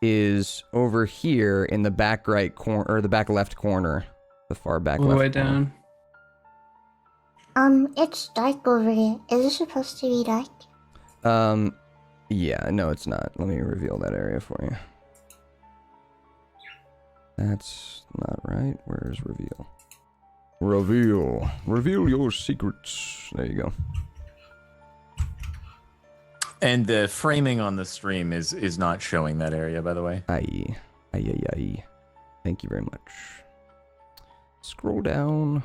is over here in the back right corner, or the back left corner, the far back All the left way corner. down. It's dark over there. Is it supposed to be dark? Yeah, no, it's not. Let me reveal that area for you. That's not right. Where's reveal? Reveal. Reveal your secrets. There you go. And the framing on the stream is not showing that area, by the way. Aye. Thank you very much. Scroll down.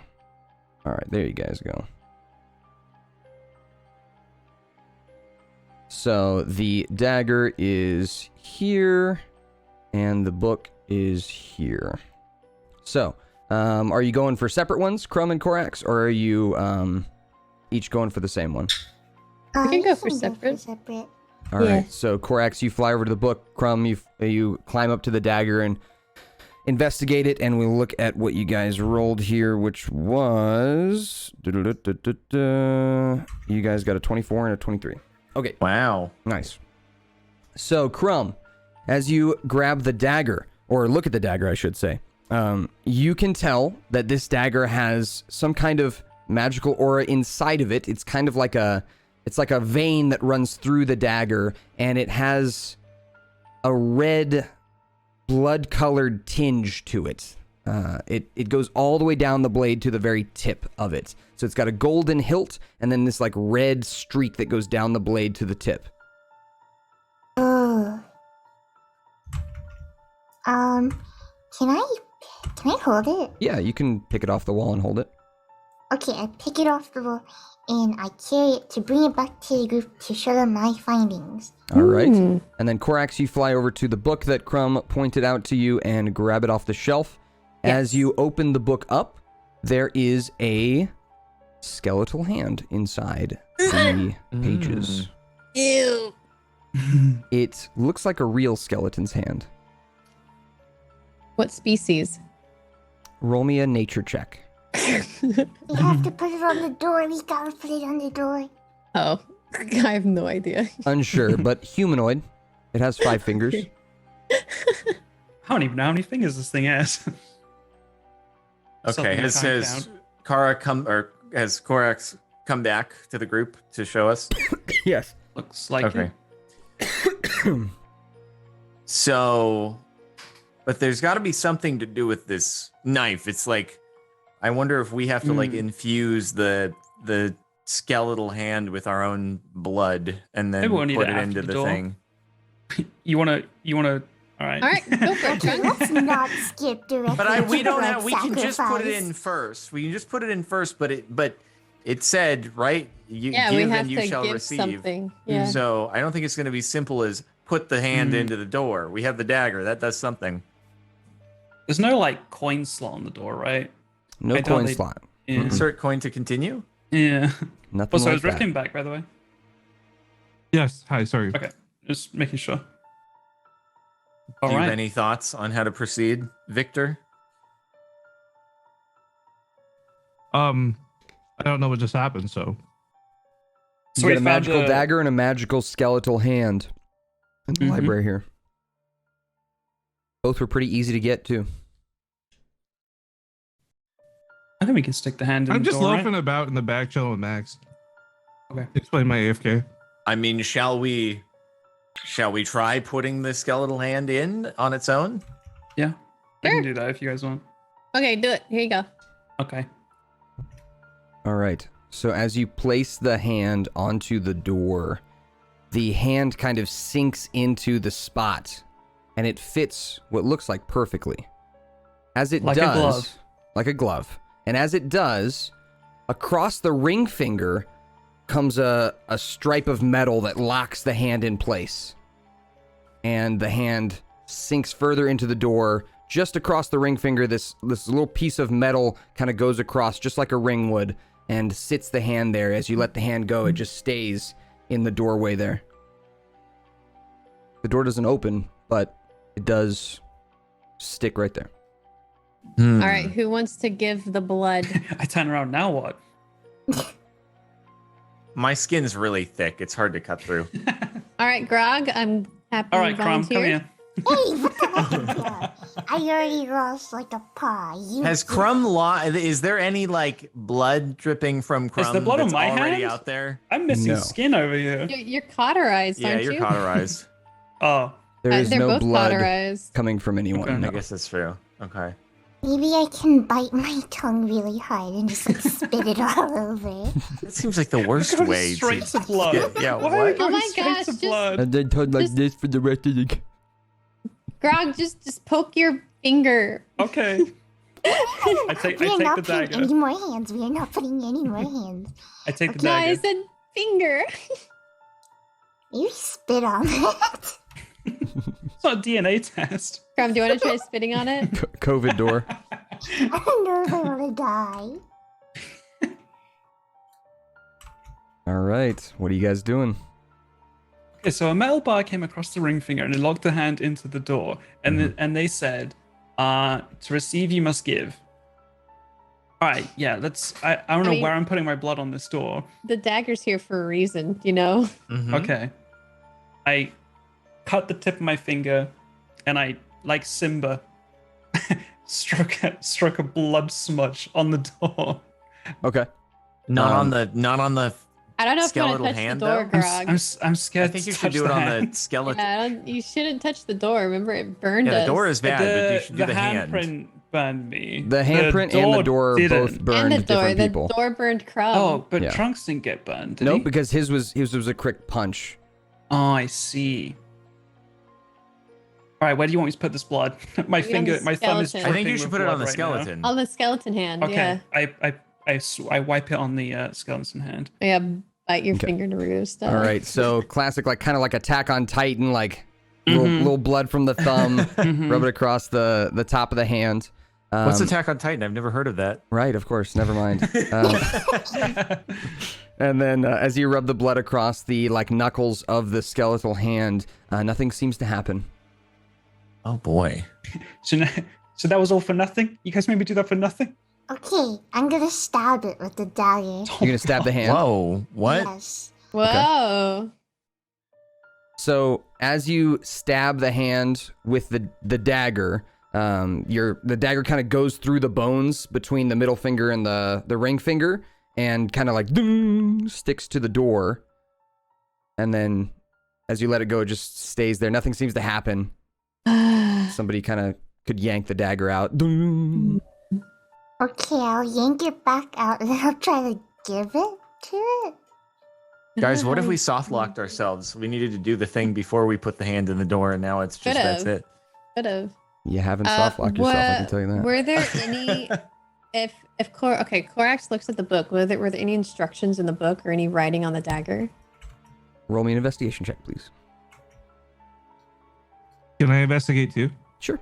All right, there you guys go. So the dagger is here, and the book is here. So, are you going for separate ones, Crumb and Corax, or are you each going for the same one? We can go you for separate. All right. Yeah. So Corax, you fly over to the book. Crumb, you climb up to the dagger and investigate it, and we'll look at what you guys rolled here, which was you guys got a 24 and a 23. Okay. Wow. Nice. So Crumb, as you grab the dagger, or look at the dagger, I should say, you can tell that this dagger has some kind of magical aura inside of it. It's kind of like it's like a vein that runs through the dagger, and it has a red, blood-colored tinge to it. It goes all the way down the blade to the very tip of it. So it's got a golden hilt, and then this like red streak that goes down the blade to the tip. Oh. Can I hold it? Yeah, you can pick it off the wall and hold it. Okay, I pick it off the wall and I carry it to bring it back to the group to show them my findings. All right. And then Corax, you fly over to the book that Crumb pointed out to you and grab it off the shelf. Yes. As you open the book up, there is a skeletal hand inside the pages. Ew. It looks like a real skeleton's hand. What species? Roll me a nature check. We have to put it on the door. We gotta put it on the door. Oh, I have no idea. Unsure, but humanoid. It has 5 fingers. I don't even know how many fingers this thing has. Okay, has Corax come back to the group to show us? Yes. Looks like Okay. So, but there's got to be something to do with this knife. It's like, I wonder if we have to like infuse the skeletal hand with our own blood and then Maybe we'll need put it it after into the the door. thing. You wanna? All right. All right, go for it, Okay, Chunk. let's not skip directly. But we to don't blood have. We can just put it sacrifice. in first. We can just put it in first. But it said right. You Yeah, give we and have you to shall give receive. something. Yeah. So I don't think it's going to be simple as put the hand into the door. We have the dagger. That does something. There's no like coin slot on the door, right? No I doubt coin they- slot. Yeah. Insert coin to continue. Yeah. Nothing Also, like is Rick that. came back, by the way? Yes. Hi. Sorry. Okay. Just making sure. Do All you have right. any thoughts on how to proceed, Victor? I don't know what just happened. So You So got we a found magical a- dagger and a magical skeletal hand in the Mhm. library here. Both were pretty easy to get to. I think we can stick the hand in I'm the just door, loafing right? about in the back chilling with Max. Okay. Explain my AFK. I mean, shall we try putting the skeletal hand in on its own? Yeah. We Sure. can do that if you guys want. Okay, do it. Here you go. Okay. All right. So as you place the hand onto the door, the hand kind of sinks into the spot, and it fits what looks like perfectly. As it Like a does, glove. like a glove. And as it does, across the ring finger comes a stripe of metal that locks the hand in place. And the hand sinks further into the door. Just across the ring finger, this little piece of metal kind of goes across just like a ring would and sits the hand there. As you let the hand go, it just stays in the doorway there. The door doesn't open, but it does stick right there. All right, who wants to give the blood? I turn around, now what? My skin's really thick. It's hard to cut through. All right, Grog, I'm happy All you right, Crumb, come volunteered. here. Hey, what the heck? I already lost like a paw. Has Crumb is there any like blood dripping from Crumb there blood on that's my already hand? out there? I'm missing No. skin over here. You're cauterized, Yeah, aren't you're you? cauterized. Oh, There is They're no both blood cauterized. coming from anyone. Okay. No. I guess that's true. Okay. Maybe I can bite my tongue really hard and just like spit it all over. That seems like the worst going way straight to blood. Yeah, Why are we what? going Oh my straight gosh, to just- blood? And then turn like Just- this for the rest of the... Grog, just poke your finger. Okay. I take We are the not putting dagger. any more hands. We are not putting any more hands. I take the No, I dagger. said finger. You spit on it. It's not a DNA test. Crumb, do you want to try spitting on it? COVID door. I don't know if I want to die. All right. What are you guys doing? Okay, so a metal bar came across the ring finger and it locked the hand into the door. And and they said, to receive you must give. All right, yeah, I don't know mean- where I'm putting my blood on this door. The dagger's here for a reason, you know? Mhm. Okay. I cut the tip of my finger and I, like Simba, struck a blood smudge on the door. Okay. Not Um, on the I don't know if you want skeletal to touch hand, the door, though? Grog. I'm I scared think to you should touch do it the on hand. the skeleton. Yeah, you shouldn't touch the door. Remember, it burned Yeah, us. the door is bad, but you should do the hand. handprint burned me. The handprint and the door didn't. both burned and the door. different The people. door burned Crumb. Oh, but Yeah. Trunks didn't get burned, did Nope, he? because his was a quick punch. Oh, I see. All right, where do you want me to put this blood? My Maybe on finger, the my thumb is. skeleton. I think you dripping should with put it on the blood right now. skeleton. On the skeleton hand, Okay, yeah. I wipe it on the skeleton hand. Yeah, bite your Okay. finger to remove stuff. All right. So classic, like kind of like Attack on Titan, like little blood from the thumb, rub it across the top of the hand. What's Attack on Titan? I've never heard of that. Right, of course. Never mind. And then as you rub the blood across the like knuckles of the skeletal hand, nothing seems to happen. Oh boy. So that was all for nothing. You guys made me do that for nothing. Okay, I'm gonna stab it with the dagger. You're gonna stab the hand. Whoa. What? Yes. Whoa. So as you stab the hand with the dagger, the dagger kind of goes through the bones between the middle finger and the ring finger, and kind of like sticks to the door. And then as you let it go, it just stays there. Nothing seems to happen. Somebody kind of could yank the dagger out. Okay, I'll yank it back out and then I'll try to give it to it. Guys, what if we soft locked ourselves? We needed to do the thing before we put the hand in the door, and now it's just that's Could've. it. Could've. You haven't soft locked yourself, I can tell you that. Were there any if Korax looks at the book, were there any instructions in the book or any writing on the dagger? Roll me an investigation check, please. Can I investigate too? Sure.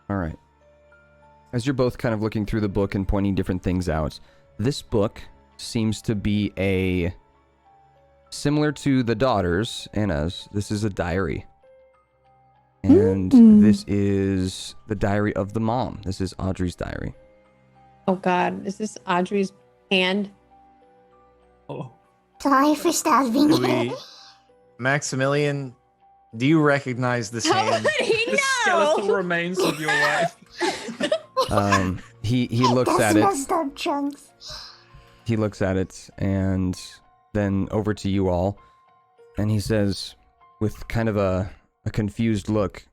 All right. As you're both kind of looking through the book and pointing different things out, this book seems to be similar to the daughters, Anna's. This is a diary. And this is the diary of the mom. This is Audrey's diary. Oh God, is this Audrey's hand? Oh, Sorry for stabbing Do it. we, Maximilian, do you recognize this How hand? would he the skeletal know? remains of your wife. He looks That's at it. messed up, Chunks. He looks at it and then over to you all. And he says, with kind of a confused look,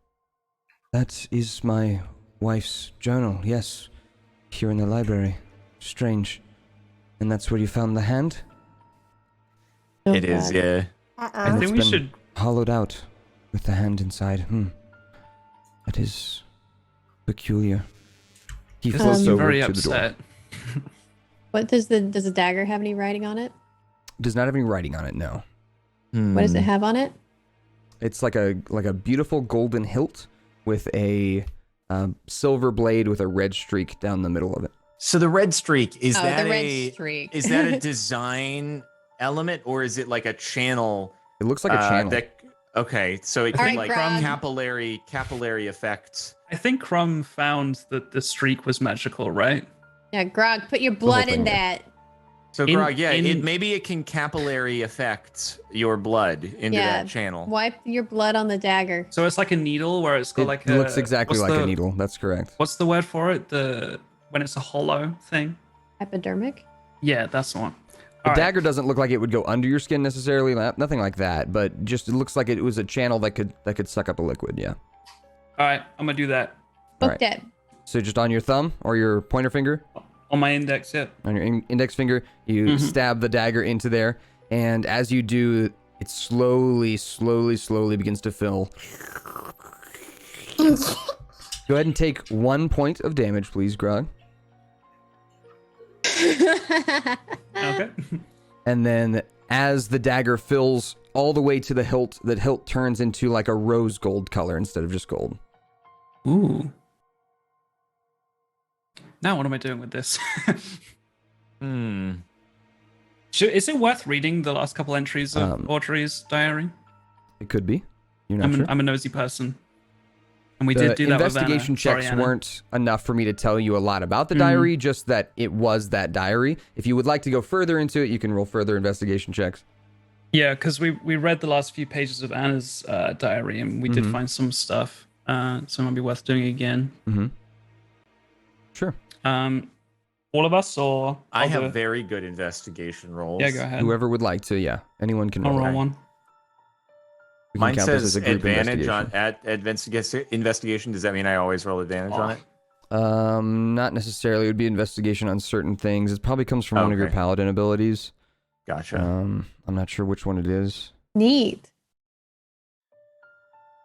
"That is my wife's journal, yes. Here in the library. Strange. And that's where you found the hand? Oh, It is, God. yeah. Uh I oh. think it's we been should. hollowed out with the hand inside. That is peculiar. He This floats is over very to the door. upset. What does the dagger have any writing on it? Does not have any writing on it, no. What does it have on it? It's like a beautiful golden hilt with a silver blade with a red streak down the middle of it. So the red streak, is Oh, that the red a streak. is that a design element, or is it like a channel? It looks like a channel. Okay, so it All can right, like Grog. capillary effect. I think Crumb found that the streak was magical, right? Yeah, Grog, put your blood thing, in yeah. that. So In- Grog, yeah, in- maybe it can capillary affect your blood into Yeah, that channel. Wipe your blood on the dagger. So it's like a needle where it's got It like a. looks exactly what's like the- a needle. That's correct. What's the word for it? When it's a hollow thing. Hypodermic? Yeah, that's the one. The All right. dagger doesn't look like it would go under your skin necessarily, nothing like that, but just it looks like it was a channel that could suck up a liquid, yeah. All right, I'm gonna do that All Book right. that. So just on your thumb or your pointer finger, on my index. Yeah. on your index finger, you stab the dagger into there, and as you do, it slowly begins to fill. Go ahead and take 1 point of damage, please, Grog. Okay. And then as the dagger fills all the way to the hilt turns into like a rose gold color instead of just gold. Ooh. Now what am I doing with this? Is it worth reading the last couple entries of Audrey's diary? It could be. You're not sure. I'm a nosy person. And we The did do that with Anna. investigation checks Sorry, Anna. weren't enough for me to tell you a lot about the diary, just that it was that diary. If you would like to go further into it, you can roll further investigation checks. Yeah, because we read the last few pages of Anna's diary and we did find some stuff. So it might be worth doing again. Sure. All of us, or I I'll have do it? very good investigation rolls. Yeah, go ahead. Whoever would like to, yeah. Anyone can I'll roll. roll one. We can Mine count this says as a group advantage on investigation. at investigation. Does that mean I always roll advantage on it? Not necessarily. It would be investigation on certain things. It probably comes from one of your Okay. paladin abilities. Gotcha. I'm not sure which one it is. Neat.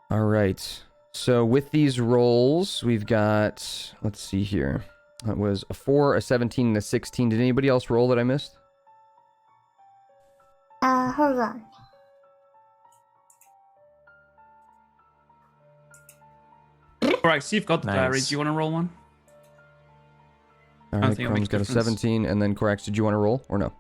All right. So with these rolls, we've got, let's see here. That was a 4, a 17, and a 16. Did anybody else roll that I missed? Hold on. All right, so you've got the diary. Nice. Do you want to roll one? All I right, think it'll Chrome's make a got a difference. 17, and then Corax, did you want to roll or no?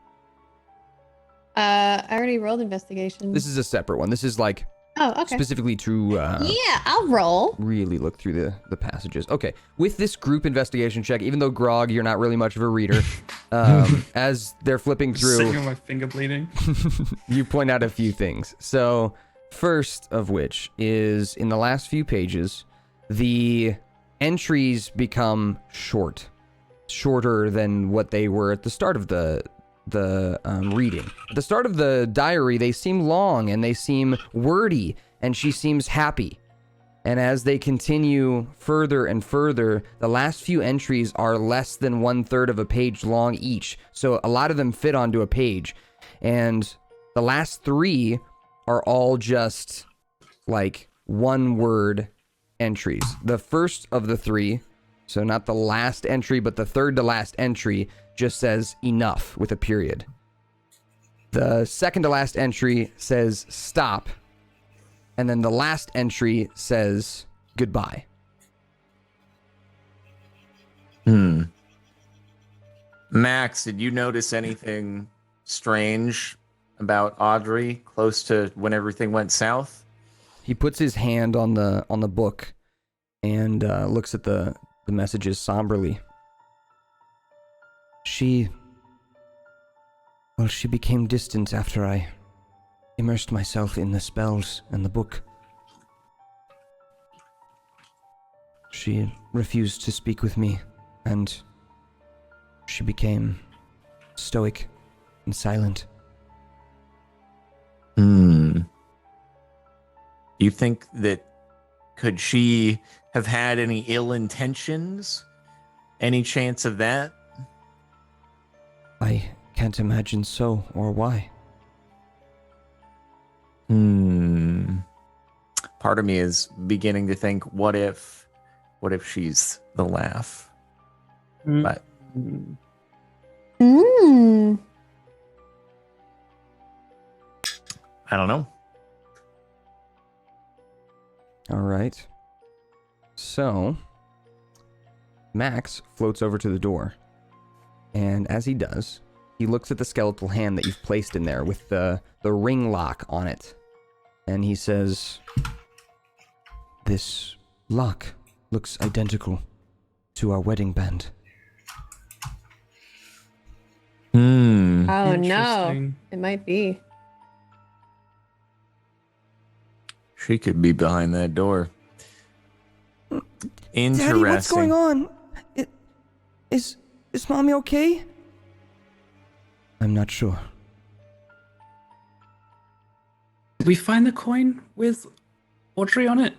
I already rolled investigation. This is a separate one. This is like Oh, okay. specifically to Yeah, I'll roll. really look through the passages. Okay, with this group investigation check, even though Grog, you're not really much of a reader, as they're flipping Sitting through, with my finger bleeding. you point out a few things. So, first of which is in the last few pages, the entries become shorter than what they were at the start of the reading. At the start of the diary, they seem long and they seem wordy, and she seems happy. And as they continue further and further, the last few entries are less than 1/3 of a page long each. So a lot of them fit onto a page. And the last 3 are all just like one-word entries. The first of the 3, so not the last entry, but the third to last entry, just says enough with a period. The second to last entry says stop. And then the last entry says goodbye. Max, did you notice anything strange about Audrey close to when everything went south? He puts his hand on the book and looks at the messages somberly. She became distant after I immersed myself in the spells and the book. She refused to speak with me, and she became stoic and silent. You think that Could she have had any ill intentions? Any chance of that? I can't imagine so, or why. Part of me is beginning to think, what if she's the laugh? But I don't know. All right. So, Max floats over to the door. And as he does, he looks at the skeletal hand that you've placed in there with the ring lock on it. And he says, "This lock looks identical to our wedding band." Oh no, Interesting. it might be. She could be behind that door. Interesting. Daddy, what's going on? Is Mommy okay? I'm not sure. Did we find the coin with Audrey on it?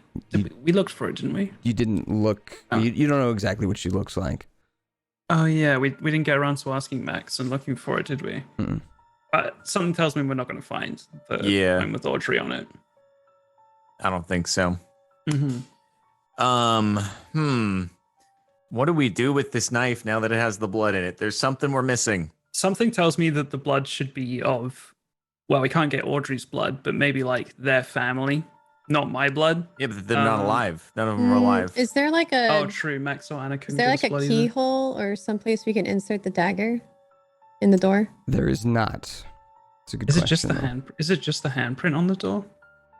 We looked for it, didn't we? You didn't look... Oh. You don't know exactly what she looks like. Oh yeah, we didn't get around to asking Max and looking for it, did we? Mm-mm. Something tells me we're not going to find the coin with Audrey on it. I don't think so. Mm-hmm. What do we do with this knife now that it has the blood in it? There's something we're missing. Something tells me that the blood should be of, well, we can't get Audrey's blood, but maybe like their family, not my blood. Yeah, but they're not alive. None of them are alive. Is there like a Oh, true. Max or Anna is couldn't there give like us blood a either. keyhole or someplace we can insert the dagger in the door? There is not. It's a good Is it question. just the though. hand? Is it just the handprint on the door?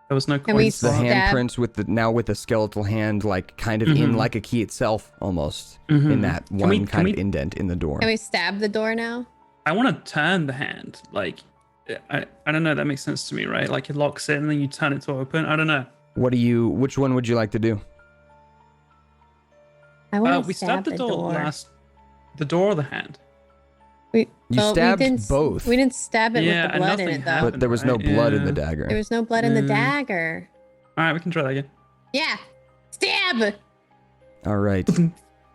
There was no Can we coin. It's the Stab. handprints with the skeletal hand, like kind of in Mhm. like a key itself, almost Mhm. in that Can one we- kind can of we- indent in the door. Can we stab the door now? I want to turn the hand. Like, I don't know. That makes sense to me, right? Like it locks it and then you turn it to open. I don't know. Which one would you like to do? I want to We stab stabbed the door last. The door or the hand? You stabbed we didn't, both. We didn't stab it Yeah, with the and blood in nothing it though. happened. But there was no right? blood in Yeah. the dagger. There was no blood in the Mm. dagger. All right, we can try that again. Yeah, stab. All right.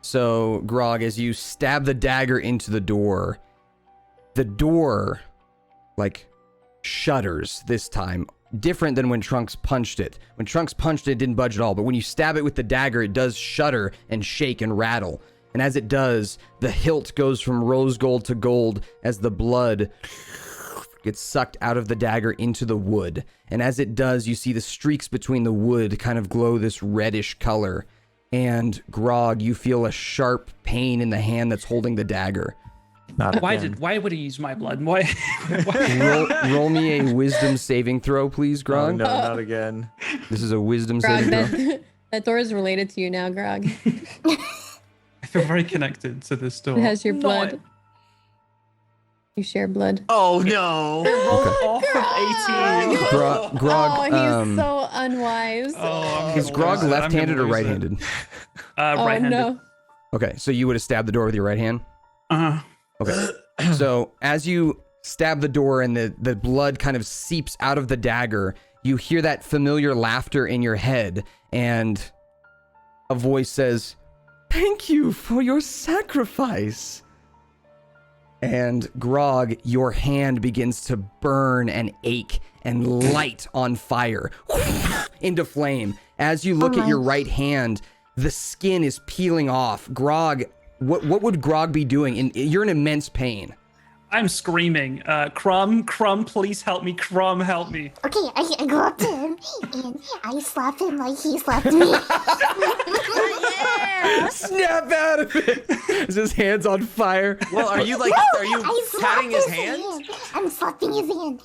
So, Grog, as you stab the dagger into the door, like, shudders this time. Different than when Trunks punched it. When Trunks punched it, it didn't budge at all. But when you stab it with the dagger, it does shudder and shake and rattle. And as it does, the hilt goes from rose gold to gold as the blood gets sucked out of the dagger into the wood. And as it does, you see the streaks between the wood kind of glow this reddish color. And Grog, you feel a sharp pain in the hand that's holding the dagger. Not Why again. would he use my blood? Why? Roll me a wisdom saving throw, please, Oh, Grog. no, not again. This is a wisdom Grog, saving throw. that door is related to you now, Grog. I feel very connected to this door. It has your Not- blood. You share blood. Oh no. Off of 18. Grog, Oh, he's so unwise. Oh, is Grog left-handed or right-handed? Oh, Right-handed. no. Okay, so you would have stabbed the door with your right hand? Uh-huh. Okay. So as you stab the door and the blood kind of seeps out of the dagger, you hear that familiar laughter in your head, and a voice says, "Thank you for your sacrifice." And Grog, your hand begins to burn and ache and light on fire into flame. As you look at your right hand, the skin is peeling off. Grog, what would Grog be doing? You're in immense pain. I'm screaming, Crumb, please help me. Crumb, help me. Okay, I go up to him and I slap him like he slapped me. Snap out of it! Is his hands on fire? Well, are you I slapped patting his hand? I'm slapping his hand.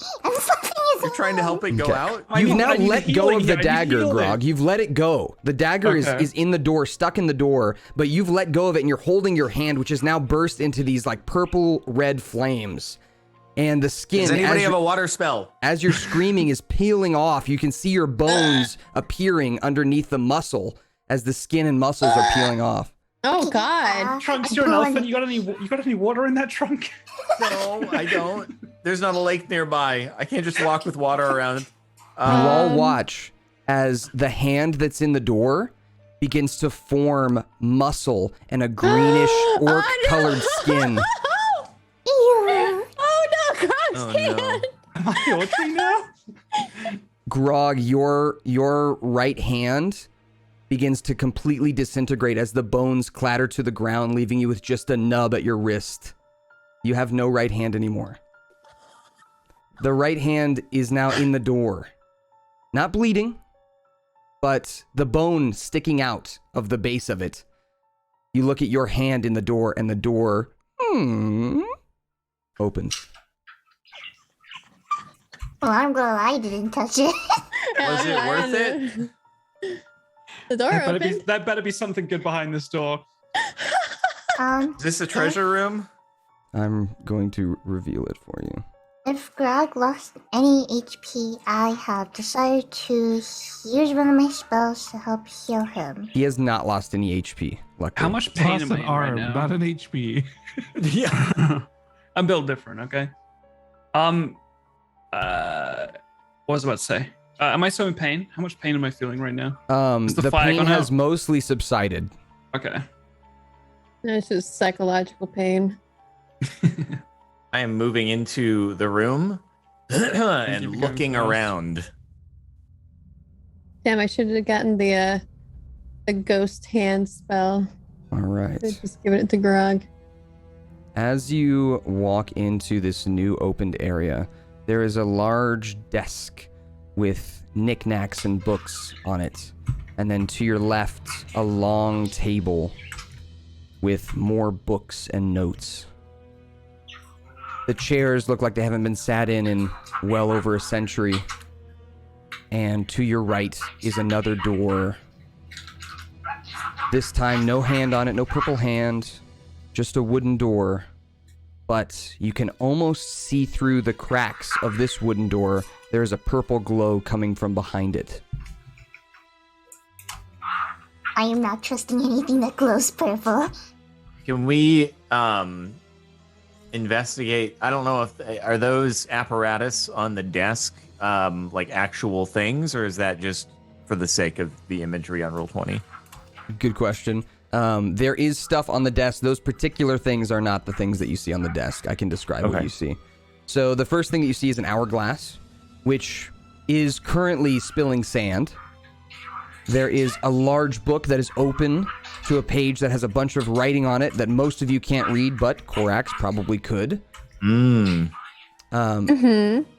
You're trying to help it go Okay. out? You've now I need let go healing of the here. I need dagger, healing. Grog. You've let it go. The dagger Okay. is in the door, stuck in the door, but you've let go of it and you're holding your hand, which is now burst into these like purple red flames. And the skin, Does anybody as have you're- a water spell? as you're screaming, is peeling off. You can see your bones appearing underneath the muscle as the skin and muscles are peeling off. Oh, God. Trunks, I you're an go elephant. on- You got any water in that trunk? No, I don't. There's not a lake nearby. I can't just walk with water around. You all watch as the hand that's in the door begins to form muscle and a greenish orc-colored skin. Ew. Oh no, Grog's Oh, hand! no. Am I Audrey now? Grog, your right hand begins to completely disintegrate as the bones clatter to the ground, leaving you with just a nub at your wrist. You have no right hand anymore. The right hand is now in the door. Not bleeding, but the bone sticking out of the base of it. You look at your hand in the door, and the door opens. Well, I'm glad I didn't touch it. Was it worth it? The door That opened. better be something good behind this door. Is this a treasure room? I'm going to reveal it for you. If Grog lost any HP, I have decided to use one of my spells to help heal him. He has not lost any HP, luckily. How much pain Lost am I an in right arm, now? not an HP. Yeah. I'm built different, okay? What was I about to say? Am I so in pain? How much pain am I feeling right now? Has the The fire pain gone has out? mostly subsided. Okay. It's just psychological pain. I am moving into the room and becoming looking fast. around. Damn, I should have gotten the ghost hand spell. All right. Should just given it to Grog. As you walk into this new opened area, there is a large desk with knickknacks and books on it. And then to your left, a long table with more books and notes. The chairs look like they haven't been sat in well over a century. And to your right is another door. This time, no hand on it, no purple hand, just a wooden door. But you can almost see through the cracks of this wooden door. There's a purple glow coming from behind it. I am not trusting anything that glows purple. Can we investigate? I don't know if are those apparatus on the desk like actual things, or is that just for the sake of the imagery on Roll20? Good question. There is stuff on the desk. Those particular things are not the things that you see on the desk. I can describe what Okay. you see. So the first thing that you see is an hourglass, which is currently spilling sand. There is a large book that is open to a page that has a bunch of writing on it that most of you can't read, but Korax probably could.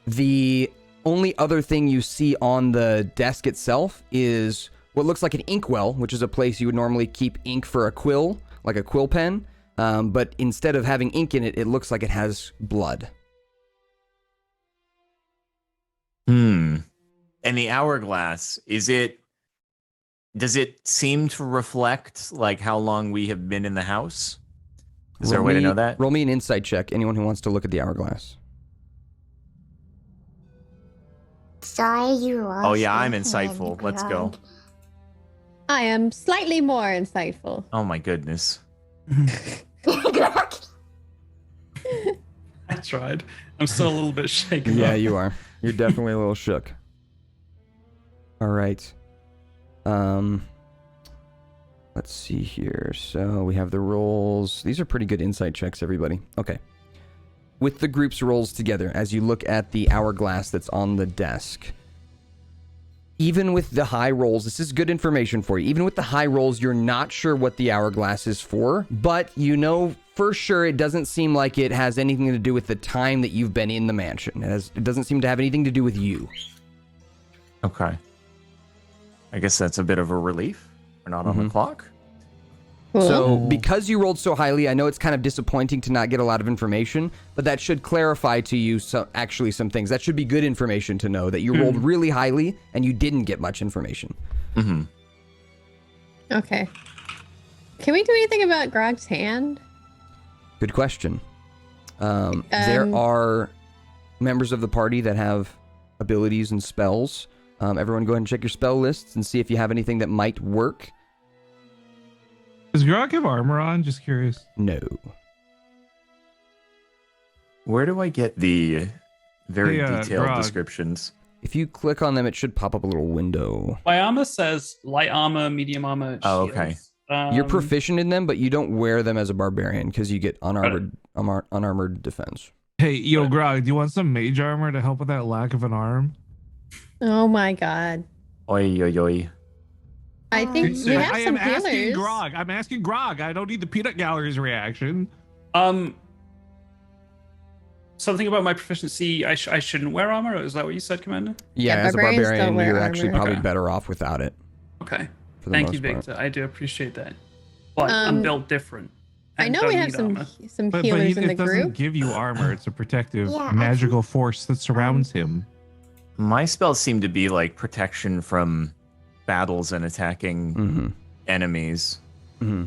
The only other thing you see on the desk itself is what looks like an inkwell, which is a place you would normally keep ink for a quill, like a quill pen. But instead of having ink in it, it looks like it has blood. And the hourglass, does it seem to reflect like how long we have been in the house? Is there a way to know that? Roll me an insight check, anyone who wants to look at the hourglass. Sorry, you lost. Oh yeah, I'm your insightful. hand, Let's go. Grog. I am slightly more insightful. Oh my goodness. Grog. I tried. I'm still a little bit shaken. Yeah, up. you are. You're definitely a little shook. All right. Let's see here. So we have the rolls. These are pretty good insight checks, everybody. Okay. With the group's rolls together, as you look at the hourglass that's on the desk, even with the high rolls, this is good information for you. Even with the high rolls, you're not sure what the hourglass is for, but you know for sure it doesn't seem like it has anything to do with the time that you've been in the mansion. It doesn't seem to have anything to do with you. Okay. I guess that's a bit of a relief. We're not on the clock. Cool. So, because you rolled so highly, I know it's kind of disappointing to not get a lot of information, but that should clarify to you actually some things. That should be good information to know that you rolled really highly and you didn't get much information. Okay. Can we do anything about Grog's hand? Good question. There are members of the party that have abilities and spells. Everyone go ahead and check your spell lists and see if you have anything that might work. Does Grog have armor on? Just curious. No. Where do I get the very Hey, detailed Grog. descriptions? if you click on them, it should pop up a little window. My armor says light armor, medium armor. Oh, shields. okay. You're proficient in them, but you don't wear them as a barbarian because you get unarmored defense. Hey, yo, Grog, do you want some mage armor to help with that lack of an arm? Oh my god. Oi, oi, oi. I think we have I some am asking healers. Grog. I'm asking Grog. I don't need the peanut gallery's reaction. Something about my proficiency. I shouldn't wear armor. Is that what you said, Commander? Yeah, as a barbarians don't barbarian, wear you're actually armor. probably Okay. better off without it. Okay. For the Thank most you, part. Victor. I do appreciate that. But I'm built different. I and know don't we have need some armor. But healers in the it doesn't group. give you armor. It's a protective Yeah, magical force that surrounds him. My spells seem to be like protection from battles and attacking enemies. Mm-hmm.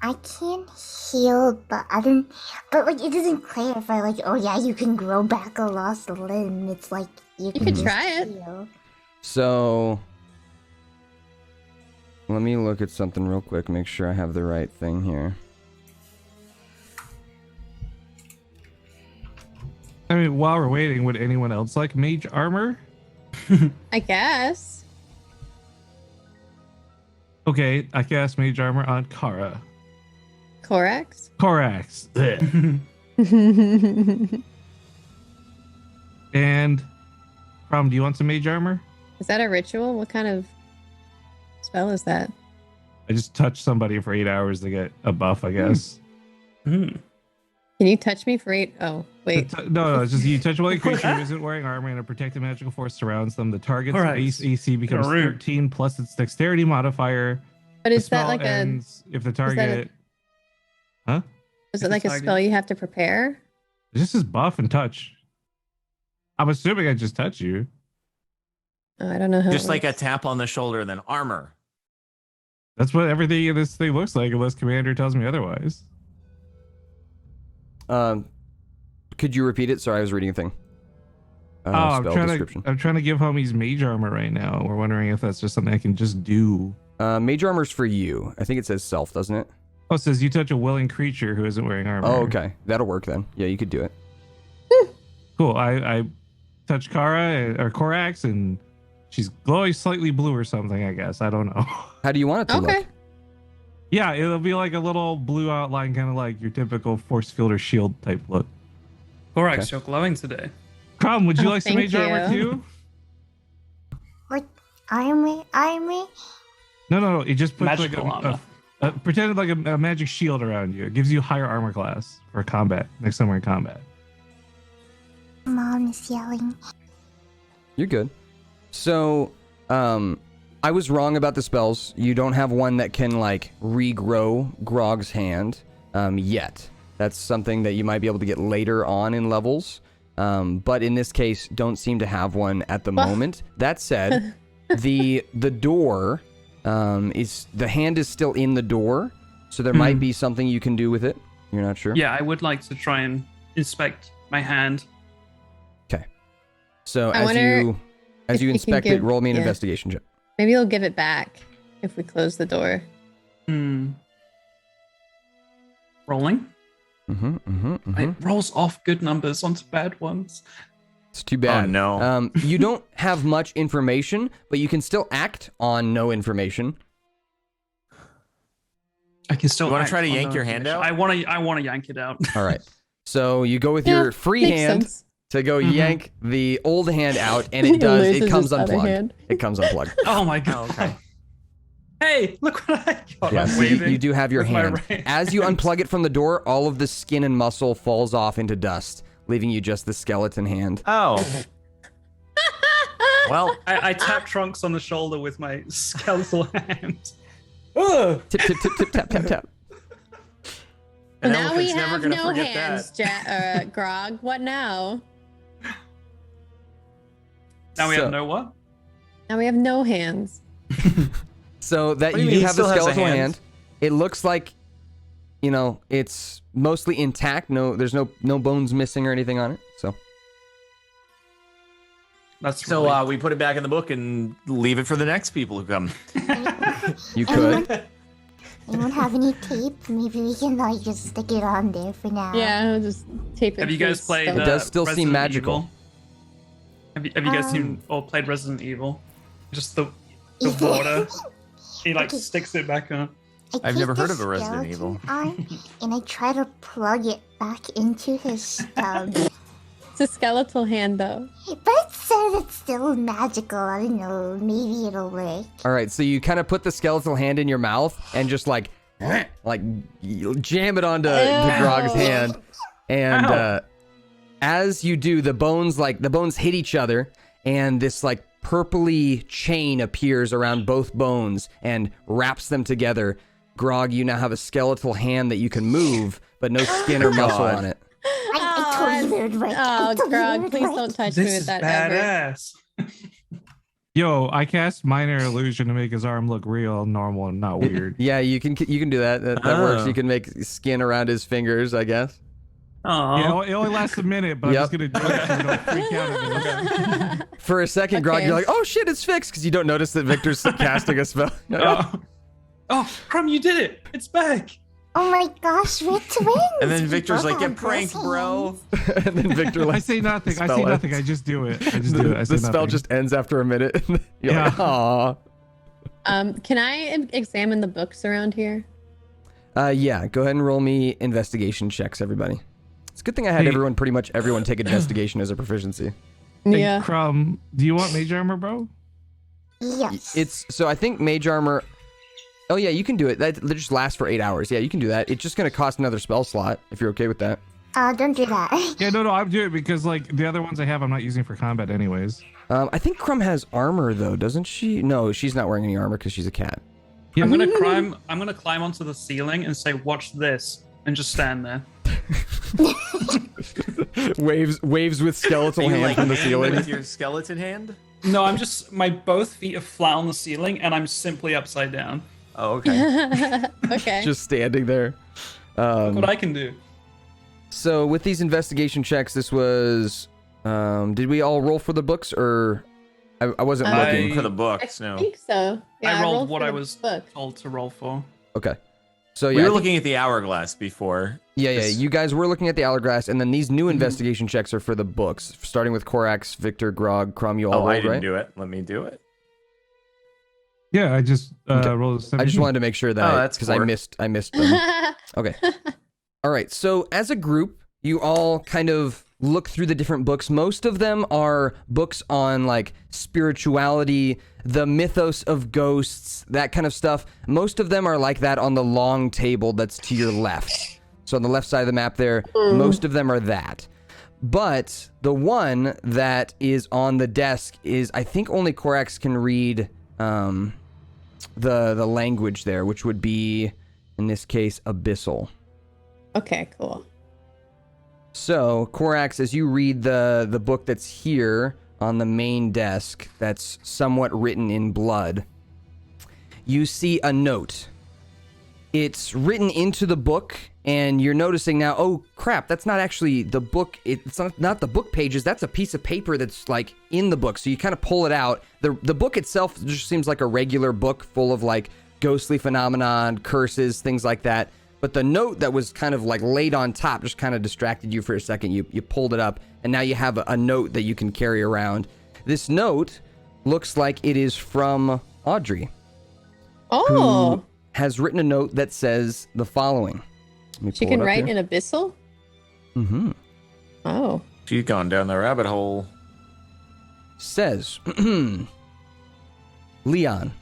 I can heal, but I don't. But like, it doesn't clarify. Like, oh yeah, you can grow back a lost limb. It's like you can could just try it. heal. So let me look at something real quick, make sure I have the right thing here. I mean, while we're waiting, would anyone else like mage armor? I guess. Okay, I cast mage armor on Kara. Corax. Corax. And do you want some mage armor? Is that a ritual? What kind of spell is that? I just touched somebody for 8 hours to get a buff, I guess. Can you touch me for 8? Oh, wait. No, it's just you touch a willing creature who isn't wearing armor and a protective magical force surrounds them. The target's base AC becomes You're rude. 13 plus its dexterity modifier. But The is that spell like ends if the that a- target. Huh? is it like a spell you have to prepare? This is buff and touch. I'm assuming I just touch you. Oh, I don't know how. Just it like a works. tap on the shoulder, then armor. That's what everything in this thing looks like, unless Commander tells me otherwise. Could you repeat it? Sorry, I was reading a thing. I'm Spell trying description. to give homies mage armor right now. We're wondering if that's just something I can just do. Mage armor's for you. I think it says self, doesn't it? Oh, it says you touch a willing creature who isn't wearing armor. Oh, okay. That'll work then. Yeah, you could do it. Cool. I touch Kara or Corax, and she's glowing slightly blue or something, I guess. I don't know. How do you want it to Okay. look? Yeah, it'll be like a little blue outline, kind of like your typical force field or shield type look. Corax, Okay. you're glowing today. Crom, would you Oh, like some thank mage armor you. too? Like armor. No. It just puts Magical like armor. pretended like a magic shield around you. It gives you higher armor class for combat next time we're in combat. Mom is yelling. You're good. So, I was wrong about the spells. You don't have one that can like regrow Grog's hand yet. That's something that you might be able to get later on in levels. But in this case, don't seem to have one at the moment. That said, the door is the hand is still in the door, so there might be something you can do with it. You're not sure? Yeah, I would like to try and inspect my hand. Okay. So I as wonder you if we can inspect it, give- roll me an yeah. investigation check. Maybe you'll give it back if we close the door. Rolling. Mm-hmm. It rolls off good numbers onto bad ones. It's too bad. Oh, no. You don't have much information, but you can still act on no information. I can still. You wanna act try to on yank the your hand information. out? I want to yank it out. All right. So you go with Yeah, your free makes hand sense. to go yank the old hand out, and He it does. loses It comes his other unplugged. hand. It comes unplugged. Oh my god. Okay. Hey, look what I got. Yeah, I'm so you waving do have your with my hand. right As you hand. unplug it from the door, all of the skin and muscle falls off into dust, leaving you just the skeleton hand. Oh. Well, I tap Trunks on the shoulder with my skeletal hand. Ugh. Tip, tip, tip, tip, tap, tap, tap. an Now we elephant's never have gonna no forget hands, that. Grog. What now? Now we So- have no what? Now we have no hands. So that What do you you mean? do He have the still has a skeletal hand? hand. It looks like, it's mostly intact. There's no bones missing or anything on it. So That's So really- we put it back in the book and leave it for the next people who come. you could. Anyone have any tape? Maybe we can like just stick it on there for now. Yeah, we'll just tape it. Have you to guys his played? stomach. It does still seem Resident magical. Evil? Have you guys seen or played Resident Evil? Just the water. He like sticks it back on. I've never heard of a skeleton Resident Evil. arm, and I try to plug it back into his stub. It's a skeletal hand, though. But it says it's still magical. I don't know. Maybe it'll work. All right, so you kind of put the skeletal hand in your mouth and just like you jam it onto Grog's hand, and as you do, the bones hit each other, and this like purpley chain appears around both bones and wraps them together. Grog, you now have a skeletal hand that you can move, but no skin or muscle on it. I totally would work. Oh, Grog, please don't touch me with that ever. Badass. Yo, I cast minor illusion to make his arm look real, normal, and not weird. Yeah, you can do that. That works. You can make skin around his fingers, I guess. Oh, Yeah, it only lasts a minute, but I'm just gonna do it so we don't freak out. For a second, Grog, you're like, oh shit, it's fixed, because you don't notice that Victor's casting a spell. oh, Crumb, you did it! It's back. Oh my gosh, we're twins. And then We Victor's both like, "Get have pranked, both bro." hands. And then Victor, I like, say nothing. I spell say ends. nothing. I just do it. I just do it. I say the spell nothing. just ends after a minute. You're like, Yeah. aw. Can I examine the books around here? Yeah, go ahead and roll me investigation checks, everybody. It's a good thing I had Hey. pretty much everyone take investigation as a proficiency. Hey, Yeah. Crumb, do you want mage armor, bro? Yes. So I think mage armor. Oh yeah, you can do it. That just lasts for 8 hours. Yeah, you can do that. It's just gonna cost another spell slot if you're okay with that. Don't do that. Yeah, no, I'm doing it because like the other ones I have, I'm not using for combat anyways. I think Crumb has armor though, doesn't she? No, she's not wearing any armor because she's a cat. Yeah. I'm gonna climb onto the ceiling and say, "Watch this," and just stand there. waves with skeletal You hand like from the aim ceiling. with your skeleton hand? No, I'm just my both feet are flat on the ceiling, and I'm simply upside down. Oh, okay. Okay. Just standing there. Look what I can do. So with these investigation checks, this was. Did we all roll for the books, or I wasn't looking? For the I books, no. think so. Yeah, I rolled what for I the was book. told to roll for. Okay. So We yeah, were I think- looking at the hourglass before. Yeah. You guys were looking at the hourglass, and then these new Mm-hmm. investigation checks are for the books, starting with Korax, Victor, Grog, Crumb. You all Oh, rolled, I didn't right? do it. Let me do it. Yeah, I just rolled a I just 17. wanted to make sure that Oh, that's because I four. missed them. Okay. All right. So as a group, you all kind of look through the different books. Most of them are books on like spirituality, the mythos of ghosts, that kind of stuff. Most of them are like that on the long table that's to your left. So on the left side of the map there, most of them are that. But the one that is on the desk is, I think only Korax can read the language there, which would be, in this case, abyssal. Okay, cool. So, Korax, as you read the book that's here on the main desk, that's somewhat written in blood, you see a note. It's written into the book, and you're noticing now, oh crap, that's not actually the book. It's not the book pages. That's a piece of paper that's like in the book. So you kind of pull it out. The book itself just seems like a regular book full of like ghostly phenomenon, curses, things like that. But the note that was kind of like laid on top just kind of distracted you for a second. You pulled it up, and now you have a note that you can carry around. This note looks like it is from Audrey, Oh, who has written a note that says the following. Let me she pull it can up write here. in abyssal? Mm-hmm. Oh. She's gone down the rabbit hole. Says, Leon,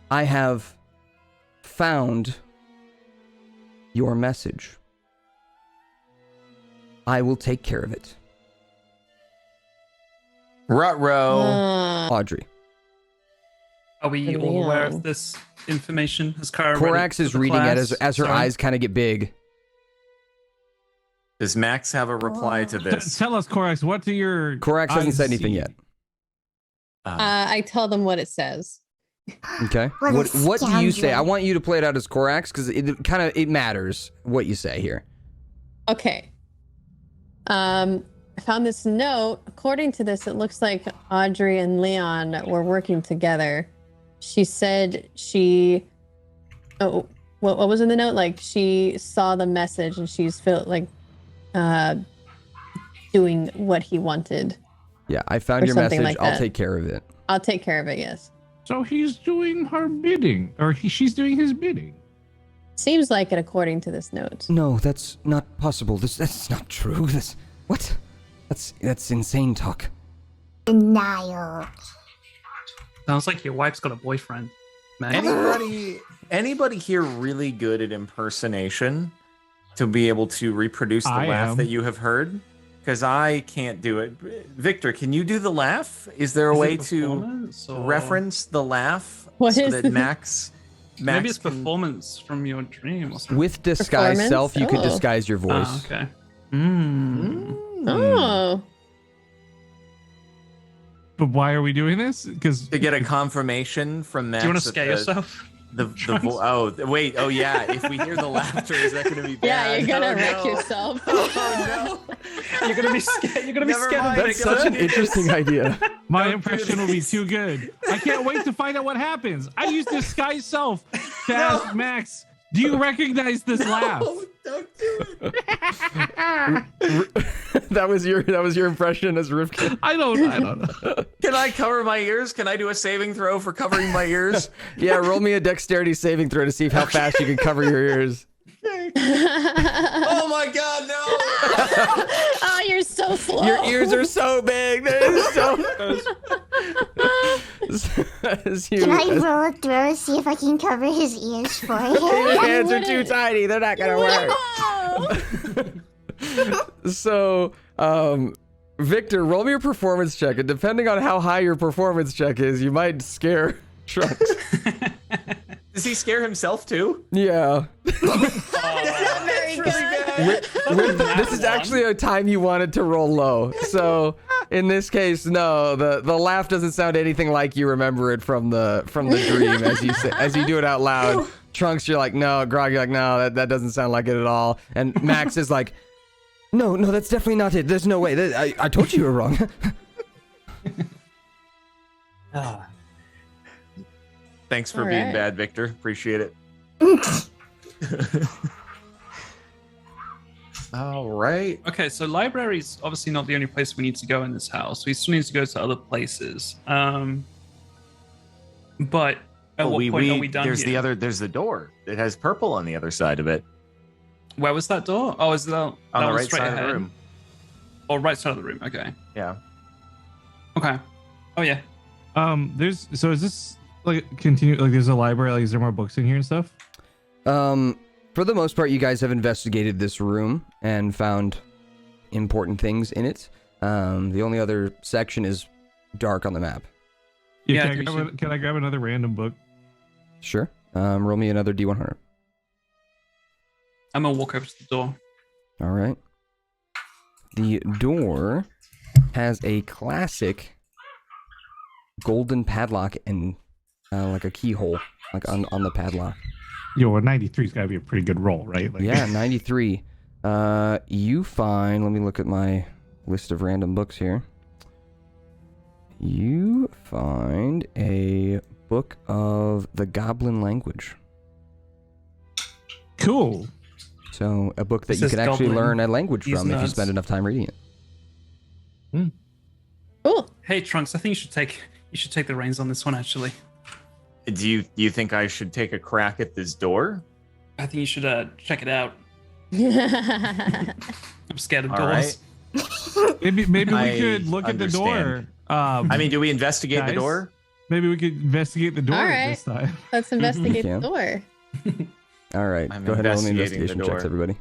I have found your message. I will take care of it. Ruh-roh. Audrey. Are we all aware Leon. of this information? Has Kara read Korax to is the reading it class? as her Sorry. eyes kind of get big. Does Max have a reply to this? Tell us, Korax, what do your Korax hasn't eyes said anything see? yet. I tell them what it says. Okay. What a What do you say? scoundrel. I want you to play it out as Korax because it matters what you say here. Okay. I found this note. According to this, it looks like Audrey and Leon were working together. She said she. Oh, what was in the note? Like she saw the message and she's felt like. doing what he wanted. Yeah, I found Or your something message. like I'll that. take care of it. I'll take care of it, yes. So he's doing her bidding, or she's doing his bidding. Seems like it according to this note. No, that's not possible. That's not true. What? That's insane talk. Denial. Sounds like your wife's got a boyfriend, man. Anybody here really good at impersonation to be able to reproduce the laugh that you have heard? Because I can't do it. Victor, can you do the laugh? Is there a way to reference the laugh that Max maybe it's can... performance from your dream or something. With disguise self, you could disguise your voice. Oh, okay. Oh. But why are we doing this? Because to get a confirmation from Max. Do you want to scare yourself? Oh yeah. If we hear the laughter, is that going to be bad? Yeah, you're gonna wreck yourself. Oh no! You're gonna be scared. You're gonna be scared. That's such an interesting idea. my impression will be too good. I can't wait to find out what happens. I use disguise self to ask Max, do you recognize this laugh? Don't do it. that was your impression as Rivka. I don't know. Can I cover my ears? Can I do a saving throw for covering my ears? Yeah, roll me a dexterity saving throw to see how fast you can cover your ears. Oh my god, no! Oh, you're so slow. Your ears are so big. They're so. Can I roll a throw to see if I can cover his ears for him? Your hands are too tiny. They're not gonna work. So, Victor, roll me a performance check, and depending on how high your performance check is, you might scare Trunks. Does he scare himself too? Yeah. Very good. This is actually a time you wanted to roll low. So in this case, no, the laugh doesn't sound anything like you remember it from the dream as you do it out loud. Trunks, you're like, no. Grog, you're like, no, that doesn't sound like it at all. And Max is like, no, that's definitely not it. There's no way. I told you were wrong. Thanks for All being right. bad, Victor. Appreciate it. All right. Okay, so library's obviously not the only place we need to go in this house. We still need to go to other places. But at what point are we done here? There's the door. It has purple on the other side of it. Where was that door? Oh, is that On the right straight side ahead? of the room. Oh, right side of the room. Okay. Yeah. Okay. Oh yeah. Is this like continue? Like, there's a library. Like, is there more books in here and stuff? For the most part, you guys have investigated this room and found important things in it. The only other section is dark on the map. Yeah. Can I grab another random book? Sure. Roll me another D100. I'm gonna walk over to the door. All right. The door has a classic golden padlock and like a keyhole, like on the padlock. Yo, a 93's got to be a pretty good roll, right? Like, Yeah, 93. You find, let me look at my list of random books here. You find a book of the goblin language. Cool. So a book that This you is can actually goblin. learn a language He's from if you nuts. spend enough time reading it. Cool. Hey Trunks, I think you should take the reins on this one actually. Do you think I should take a crack at this door? I think you should check it out. I'm scared of All doors. right. Maybe we I could look at the door. understand. I mean, do we investigate the Guys? door? Maybe we could investigate the door All right. this time. Let's investigate Yeah. the door. All right, I'm go ahead and roll me investigating the investigation checks, door. everybody.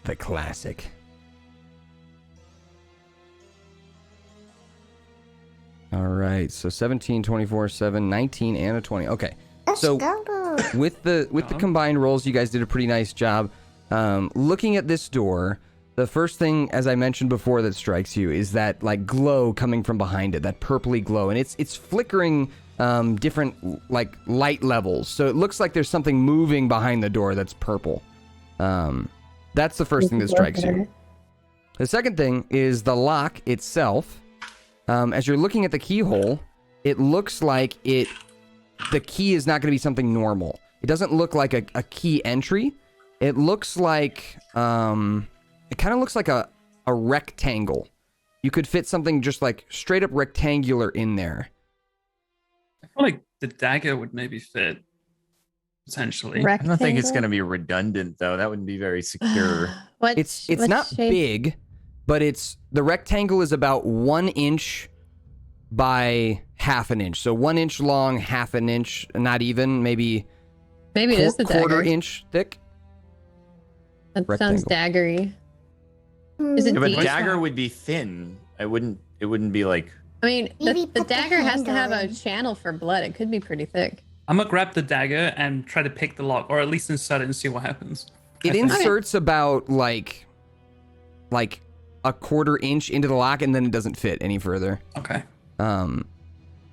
The classic. All right, so 17, 24, 7, 19, and a 20. Okay, Let's so go. with the combined rolls, you guys did a pretty nice job. Looking at this door, the first thing, as I mentioned before, that strikes you is that like glow coming from behind it, that purpley glow, and it's flickering different like light levels. So it looks like there's something moving behind the door that's purple. That's the first thing that strikes you. The second thing is the lock itself. As you're looking at the keyhole, it looks like the key is not going to be something normal. It doesn't look like a key entry. It looks like, it kind of looks like a rectangle. You could fit something just like straight up rectangular in there. I feel like the dagger would maybe fit potentially. I don't think it's going to be redundant though. That wouldn't be very secure. It's not big, but the rectangle is about 1 inch by half an inch. So 1 inch long, half an inch, not even, maybe it is the quarter dagger. inch thick. That rectangle. sounds daggery. Is it Yeah, but deep? dagger would be thin. It wouldn't be like. I mean, Maybe the put the dagger has to have handle a in. channel for blood. It could be pretty thick. I'm gonna grab the dagger and try to pick the lock, or at least insert it and see what happens. It I think- inserts about like a quarter inch into the lock, and then it doesn't fit any further. Okay.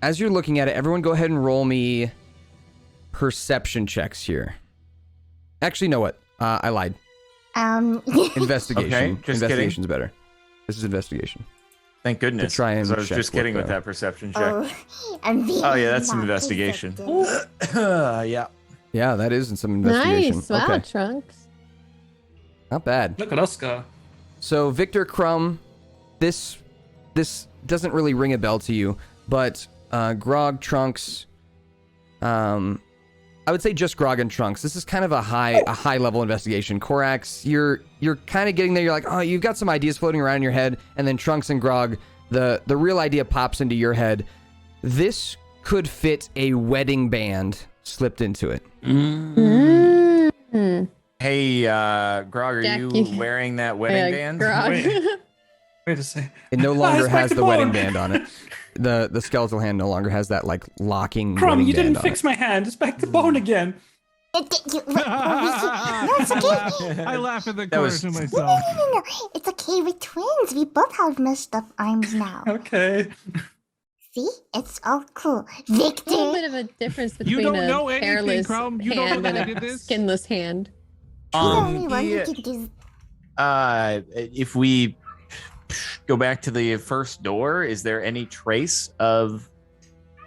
As you're looking at it, everyone go ahead and roll me perception checks here. Actually, you know what? I lied. Investigation. Okay, just kidding. Investigation's better. This is investigation. Thank goodness. To try and 'cause I was check just kidding what with the- that perception check. I'm being Oh, yeah, that's some not investigation. perceptive. Yeah. Yeah, that is in some investigation. Nice. Wow, Okay, Trunks. not bad. Look at us go. So Victor Crumb, this doesn't really ring a bell to you, but Grog, Trunks, I would say just Grog and Trunks. This is kind of a high level investigation. Korax, you're kind of getting there. You're like, oh, you've got some ideas floating around in your head, and then Trunks and Grog, the real idea pops into your head. This could fit a wedding band slipped into it. Mm. Hey, Grog, are you Jackie. wearing that wedding Yeah, band? Grog. Wait a second. It no longer it's my has the wedding phone. band on it. The skeletal hand no longer has that like locking Crumb, wedding you band didn't on fix it. my hand. It's back to bone again. No, it's okay. I laugh in the That corner was- to No, myself. no. It's okay. We're twins. We both have messed up arms now. Okay. See? It's all cool. A little Victor. bit of a difference You between don't a know anything, hairless Crumb. You don't know hand that I and did a this. skinless hand. The only one yeah. who can do. If we go back to the first door, is there any trace of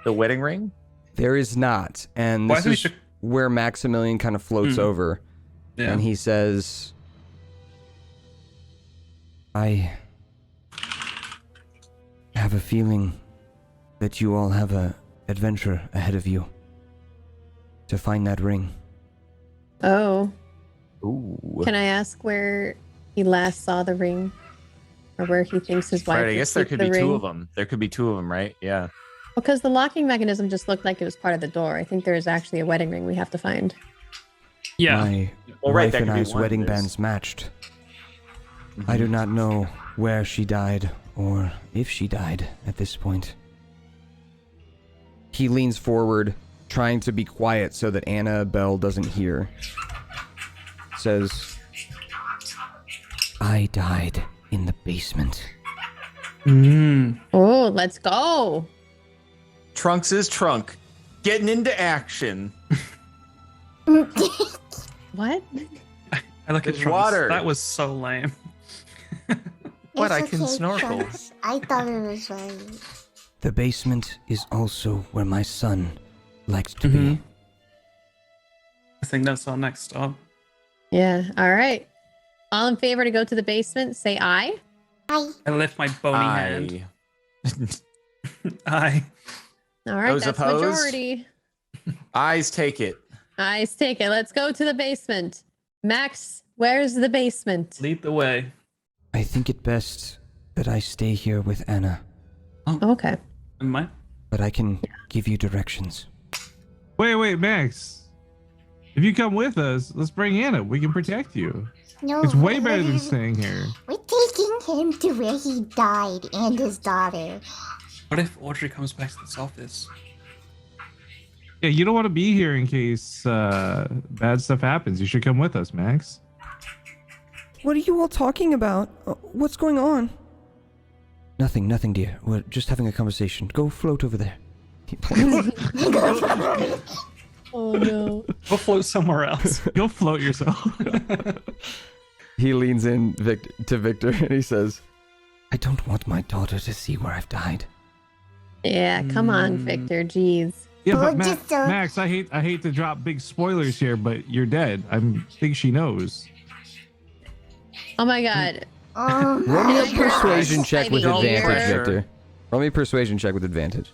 the wedding ring? There is not, and Why this do we is should- where Maximilian kind of floats over, Yeah. and he says, "I have a feeling that you all have a adventure ahead of you to find that ring." Oh, Ooh. can I ask where he last saw the ring, or where he thinks his wife? Right, I would guess there keep could the be ring? two of them. There could be two of them, right? Yeah. Because the locking mechanism just looked like it was part of the door. I think there is actually a wedding ring we have to find. Yeah. My Well, right, wife that and could be I's one. wedding There's- bands matched. I do not know where she died or if she died at this point. He leans forward, trying to be quiet so that Annabelle doesn't hear. Says, "I died in the basement." Oh, let's go. Trunks is trunk. Getting into action. What? I look at There's Trunks. water. That was so lame. What, It's I can okay, snorkel. Trunks. I thought it was right. The basement is also where my son liked to be. Mhm. I think that's our next stop. Yeah. All right. All in favor to go to the basement, say aye. I I lift my bony hand. Aye. All right. Those That's opposed? majority. Eyes take it. Ayes take it. Let's go to the basement. Max, where's the basement? Lead the way. I think it best that I stay here with Anna, Okay. Am I? but I can give you directions. Wait, Max. If you come with us, let's bring Anna. We can protect you. no. It's way better than staying here. We're taking him to where he died and his daughter. What if Audrey comes back to this office? Yeah, you don't want to be here in case bad stuff happens. You should come with us, Max. What are you all talking about? What's going on? Nothing, dear. We're just having a conversation. Go float over there. He points. Oh no. We'll float somewhere else. Go float yourself. He leans in to Victor and he says, "I don't want my daughter to see where I've died." Yeah, come on, Victor. Jeez. Yeah, but Well, just, Max, I hate to drop big spoilers here, but you're dead. I think she knows. Oh my god. Oh Roll me a my persuasion gosh. check with Roll me a advantage, pressure. Victor. Roll me a persuasion check with advantage.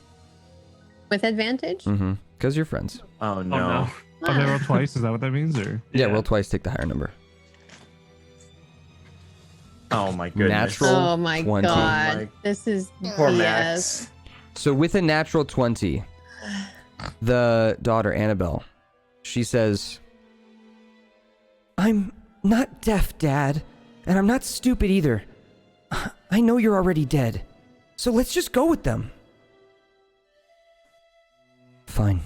With advantage? Mm-hmm. Because you're friends. Oh Oh no. no. Oh, they roll twice. Is that what that means? Or Yeah, roll twice, take the higher number. Oh my goodness. Natural Oh my 20. god. my- This is Poor BS. Max. So with a natural 20, the daughter, Annabelle, she says, I'm not deaf, Dad, and I'm not stupid either. I know you're already dead, so let's just go with them. Fine.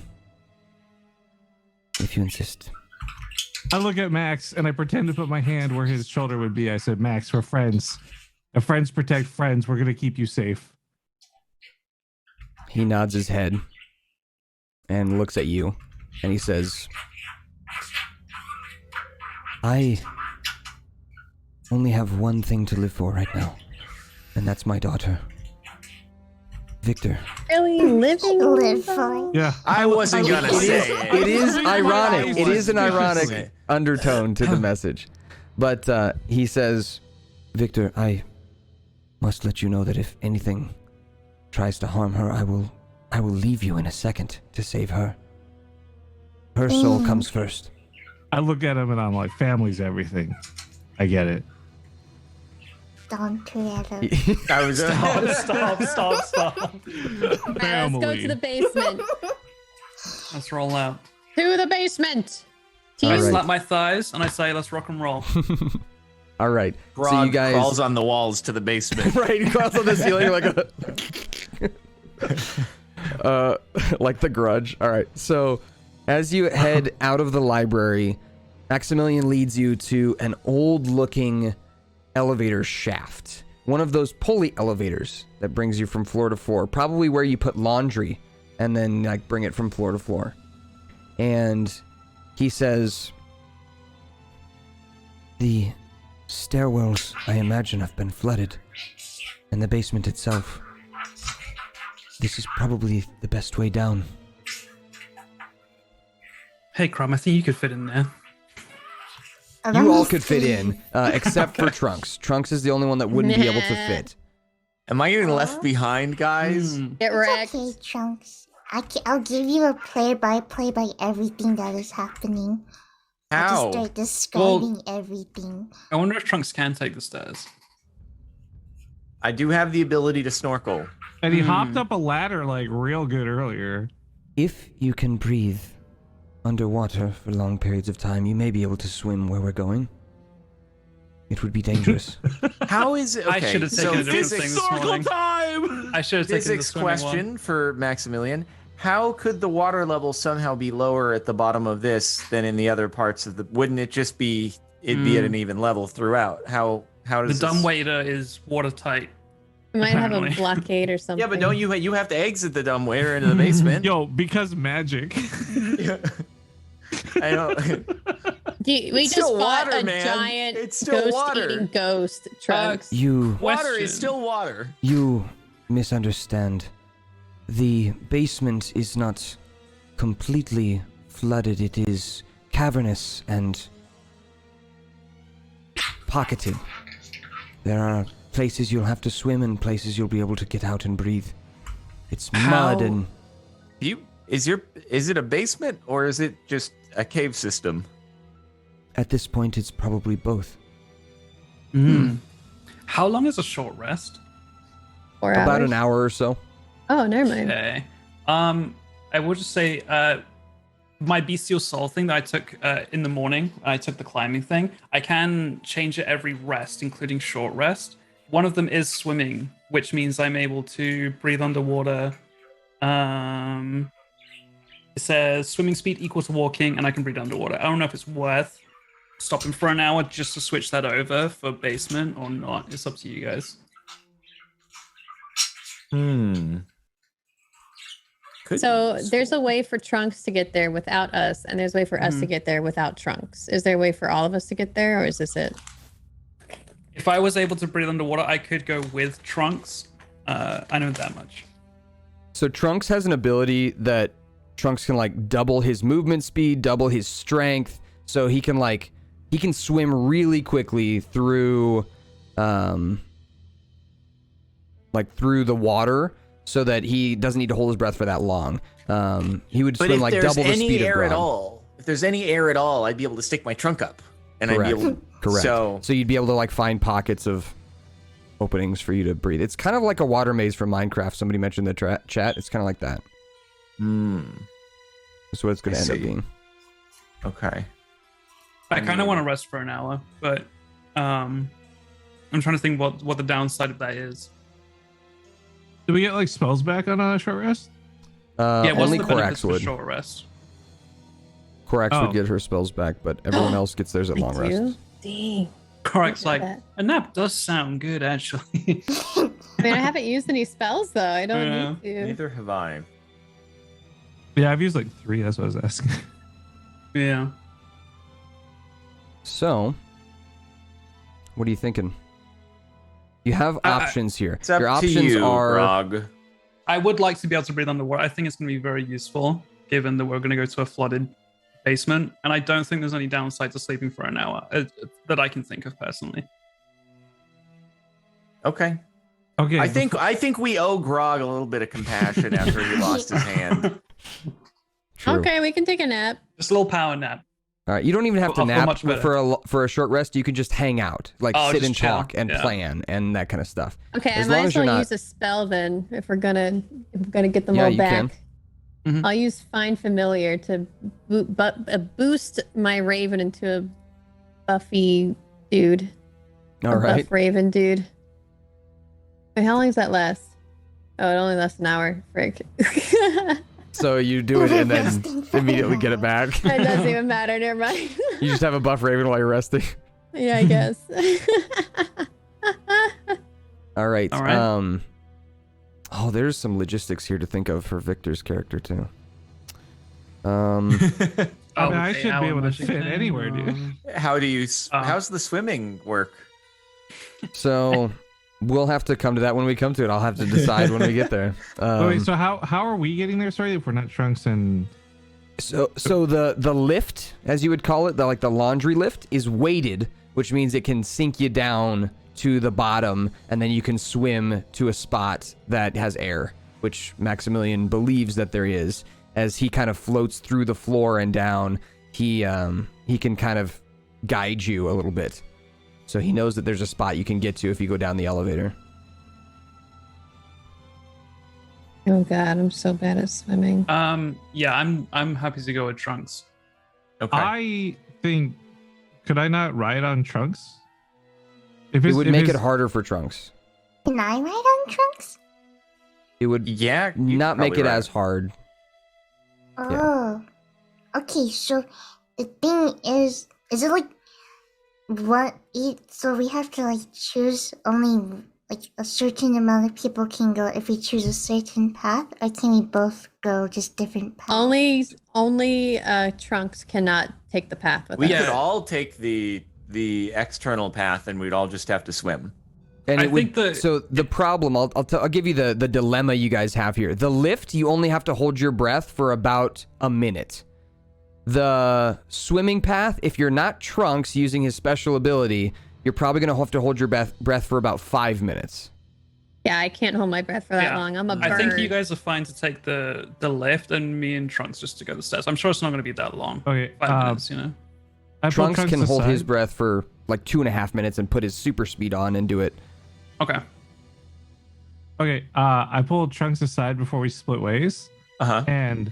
If you insist. I look at Max and I pretend to put my hand where his shoulder would be. I said, Max, we're friends. If friends protect friends, we're gonna keep you safe. He nods his head and looks at you, and he says, I only have one thing to live for right now, and that's my daughter. Victor. Really living Live for Yeah. I wasn't gonna say it. It is ironic. It is an ironic Suspiciously. undertone to the message. But he says, Victor, I must let you know that if anything tries to harm her, I will leave you in a second to save her. Her soul comes first. I look at him and I'm like, family's everything. I get it. Don't together. I was Stop. Alright, let's go Family. to the basement. Let's roll out. To the basement. I All right. slap my thighs and I say, let's rock and roll. All right. So Grog you guys crawls on the walls to the basement. right, he crawls on the ceiling like a like the Grudge. All right. So as you head out of the library, Maximilian leads you to an old-looking elevator shaft. One of those pulley elevators that brings you from floor to floor, probably where you put laundry and then like bring it from floor to floor. And he says, the stairwells, I imagine, have been flooded, and the basement itself. This is probably the best way down. Hey, Crumb, I think you could fit in there. Let You me all could fit see. in, except for Trunks. Trunks is the only one that wouldn't be able to Nah. fit. Am I getting left behind, guys? Get wrecked. It's okay, Chunks. I'll give you a play-by-play by everything that is happening. I'll How? just start describing everything. I wonder if Trunks can take the stairs. I do have the ability to snorkel. And he hopped up a ladder like real good earlier. If you can breathe underwater for long periods of time, you may be able to swim where we're going. It would be dangerous. How is it? I Okay, should have taken a different thing this morning. time! I should have taken the Physics swimming question one. for Maximilian. How could the water level somehow be lower at the bottom of this than in the other parts of the... Wouldn't it just be... It'd be at an even level throughout? How The does dumb this... waiter is watertight. You might have a Apparently. blockade or something. Yeah, but don't you have to exit the dumb waiter into the basement? Yo, because magic. I don't... We It's just still fought water, a man. giant It's still water. ghost-eating ghost, Trunks. You Water Question. is still water. misunderstand. The basement is not completely flooded. It is cavernous and pocketed. There are places you'll have to swim and places you'll be able to get out and breathe. It's mud How- and Is it a basement or is it just a cave system? at this point it's probably both. How long is a short rest? 4 About hours. an hour or so. Oh, never mind. Okay. I will just say, my bestial soul thing that I took in the morning, I took the climbing thing. I can change it every rest, including short rest. One of them is swimming, which means I'm able to breathe underwater. It says swimming speed equal to walking, and I can breathe underwater. I don't know if it's worth stopping for an hour just to switch that over for basement or not. It's up to you guys. So there's a way for Trunks to get there without us, and there's a way for us to get there without Trunks. Is there a way for all of us to get there, or is this it? If I was able to breathe underwater, I could go with Trunks. I know that much. So Trunks has an ability that Trunks can like double his movement speed, double his strength, so he can he can swim really quickly through, through the water, so that he doesn't need to hold his breath for that long. He would swim like double the speed of Grog. If there's any air at all, I'd be able to stick my trunk up, and Correct. I'd be able. Correct. So you'd be able to like find pockets of openings for you to breathe. It's kind of like a water maze from Minecraft. Somebody mentioned in the chat. It's kind of like that. That's what it's going to end up being. Okay. I kind of want to rest for an hour, but I'm trying to think what the downside of that is. Do we get like spells back on a short rest? Yeah, what's only the benefits Korax for would. short rest? Korax would get her spells back, but everyone else gets theirs at long rest. Dang. Korax like, a nap does sound good, actually. I mean, I haven't used any spells though. I don't need to. Neither have I. Yeah, I've used like 3. That's what I was asking. Yeah. So, what are you thinking? You have options here. It's up Your to options you, are Grog. I would like to be able to breathe underwater. I think it's going to be very useful, given that we're going to go to a flooded basement, and I don't think there's any downside to sleeping for an hour that I can think of personally. Okay. Okay. I think we owe Grog a little bit of compassion after he lost his hand. True. Okay, we can take a nap. Just a little power nap. All right, you don't even have to I'll feel nap much better. for a short rest. You can just hang out, like sit just and chill. talk and Yeah. plan and that kind of stuff. Okay, As I might long as as you're well not- use a spell then if we're gonna get them Yeah, all you back. can. Mhm. I'll use Find Familiar to boost my Raven into a buffy dude. All a right. buff Raven dude. Wait, how long does that last? Oh, it only lasts an hour. Frick. It So you do it and then immediately get it back. doesn't even matter. Never mind. You just have a buff Raven while you're resting. Yeah, I guess. All right. All right. Oh, there's some logistics here to think of for Victor's character too. I mean, I Okay, should how be able to much you fit can- anywhere, dude. How do you? How's the swimming work? So we'll have to come to that when we come to it. I'll have to decide when we get there. Wait, so how are we getting there? Sorry, if we're not Trunks and So the lift, as you would call it, the laundry lift, is weighted, which means it can sink you down to the bottom, and then you can swim to a spot that has air, which Maximilian believes that there is. As he kind of floats through the floor and down, he can kind of guide you a little bit. So he knows that there's a spot you can get to if you go down the elevator. Oh god, I'm so bad at swimming. Yeah, I'm happy to go with Trunks. Okay. I think, could I not ride on Trunks? If It would make it it's- harder for Trunks. Can I ride on Trunks? It would Yeah. not make it as hard. Oh. Okay, so the thing is it like so we have to like choose only like a certain amount of people can go if we choose a certain path, or can we both go just different paths? Only Trunks cannot take the path with We us. could all take the external path, and we'd all just have to swim. And I it would, think the- so the problem, I'll give you the dilemma you guys have here. The lift, you only have to hold your breath for about a minute. The swimming path, if you're not Trunks using his special ability, you're probably going to have to hold your breath for about 5 minutes. Yeah, I can't hold my breath for that long. I'm a bird. I think you guys are fine to take the lift, and me and Trunks just to go the stairs. I'm sure it's not going to be that long. Okay, 5 minutes, you know. I put Trunks can hold his aside. breath for like 2.5 minutes and put his super speed on and do it. Okay. Okay, I pulled Trunks aside before we split ways, and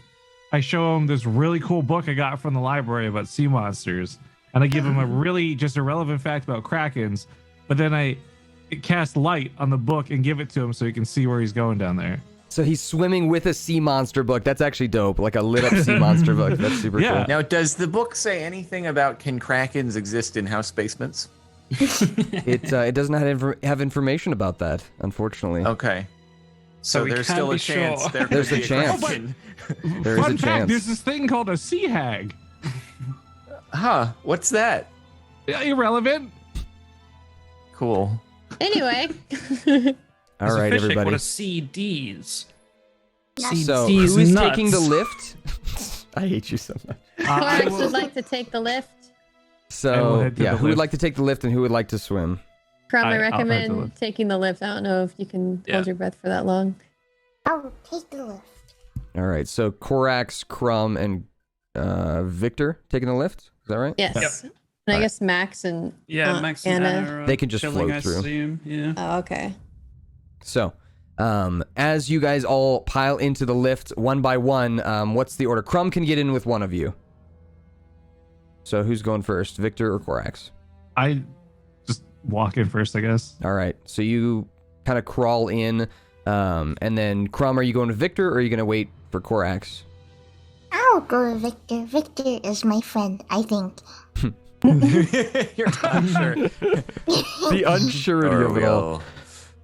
I show him this really cool book I got from the library about sea monsters, and I give him a really just irrelevant fact about krakens, but then I cast light on the book and give it to him so he can see where he's going down there. So he's swimming with a sea monster book. That's actually dope. Like a lit up sea monster book. That's super Yeah. cool. Now, does the book say anything about can krakens exist in house basements? It does not have information about that, unfortunately. Okay. So we there's can't still a be chance sure. there There's could a be chance. kraken. There is Fun a fact: chance. there's this thing called a sea hag. Huh? What's that? Irrelevant. Cool. Anyway. All right, everybody. What are CDs? So CDs who is nuts. taking the lift? I hate you so much. I Corax will- would like to take the lift. So head to yeah, the who would lift. like to take the lift and who would like to swim? Crumb, I I'll head to the recommend lift. taking the lift. I don't know if you can hold your breath for that long. I'll take the lift. All right, so Korax, Crumb, and Victor taking the lift. Is that right? Yes. And I guess Max and Max and Anna. Anna are They can just chilling, float I through. assume. Yeah. Oh, okay. So, as you guys all pile into the lift one by one, what's the order? Crumb can get in with one of you. So who's going first, Victor or Korax? I just walk in first, I guess. All right, so you kind of crawl in, and then Crumb, are you going to Victor or are you going to wait for Korax? I'll go to Victor. Victor is my friend, I think. You're unsure. The unsurety of it all.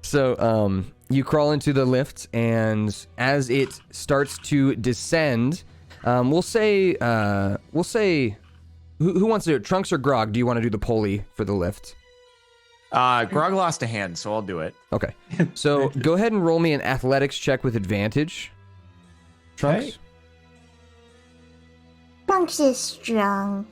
So, you crawl into the lift, and as it starts to descend, we'll say, who wants to do it? Trunks or Grog? Do you want to do the pulley for the lift? Grog lost a hand, so I'll do it. Okay. So go ahead and roll me an athletics check with advantage. Trunks? Okay. Trunks is strong.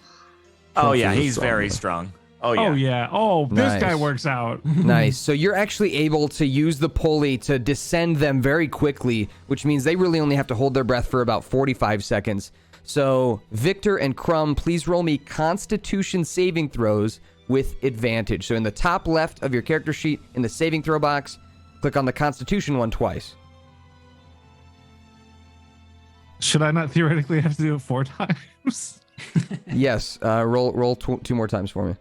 Oh Trunks yeah, is a he's strong very boy. strong. Oh yeah. Oh yeah. Oh, this Nice. guy works out. Nice. So you're actually able to use the pulley to descend them very quickly, which means they really only have to hold their breath for about 45 seconds. So Victor and Crumb, please roll me Constitution saving throws with advantage. So in the top left of your character sheet, in the saving throw box, click on the Constitution one twice. Should I not theoretically have to do it 4 times? Yes. Roll two more times for me.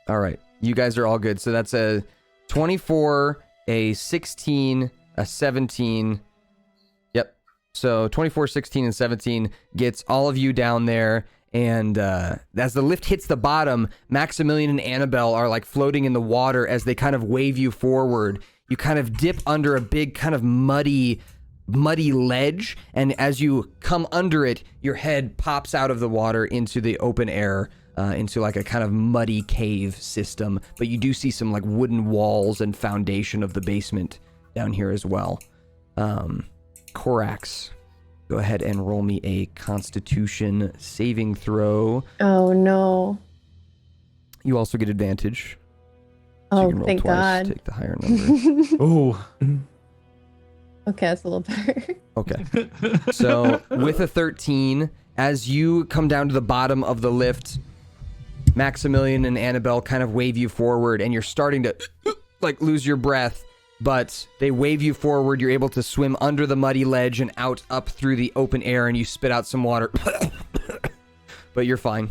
All right. You guys are all good. So that's a 24, a 16, a 17. Yep. So 24, 16, and 17 gets all of you down there. And as the lift hits the bottom, Maximilian and Annabelle are like floating in the water as they kind of wave you forward. You kind of dip under a big kind of muddy ledge. And as you come under it, your head pops out of the water into the open air, into like a kind of muddy cave system. But you do see some like wooden walls and foundation of the basement down here as well. Korax, go ahead and roll me a Constitution saving throw. Oh no. You also get advantage. So you Oh, can roll thank twice, God. take the higher number. Oh. Okay, that's a little better. Okay. So with a 13, as you come down to the bottom of the lift, Maximilian and Annabelle kind of wave you forward, and you're starting to like lose your breath, but they wave you forward. You're able to swim under the muddy ledge and out up through the open air, and you spit out some water. But you're fine.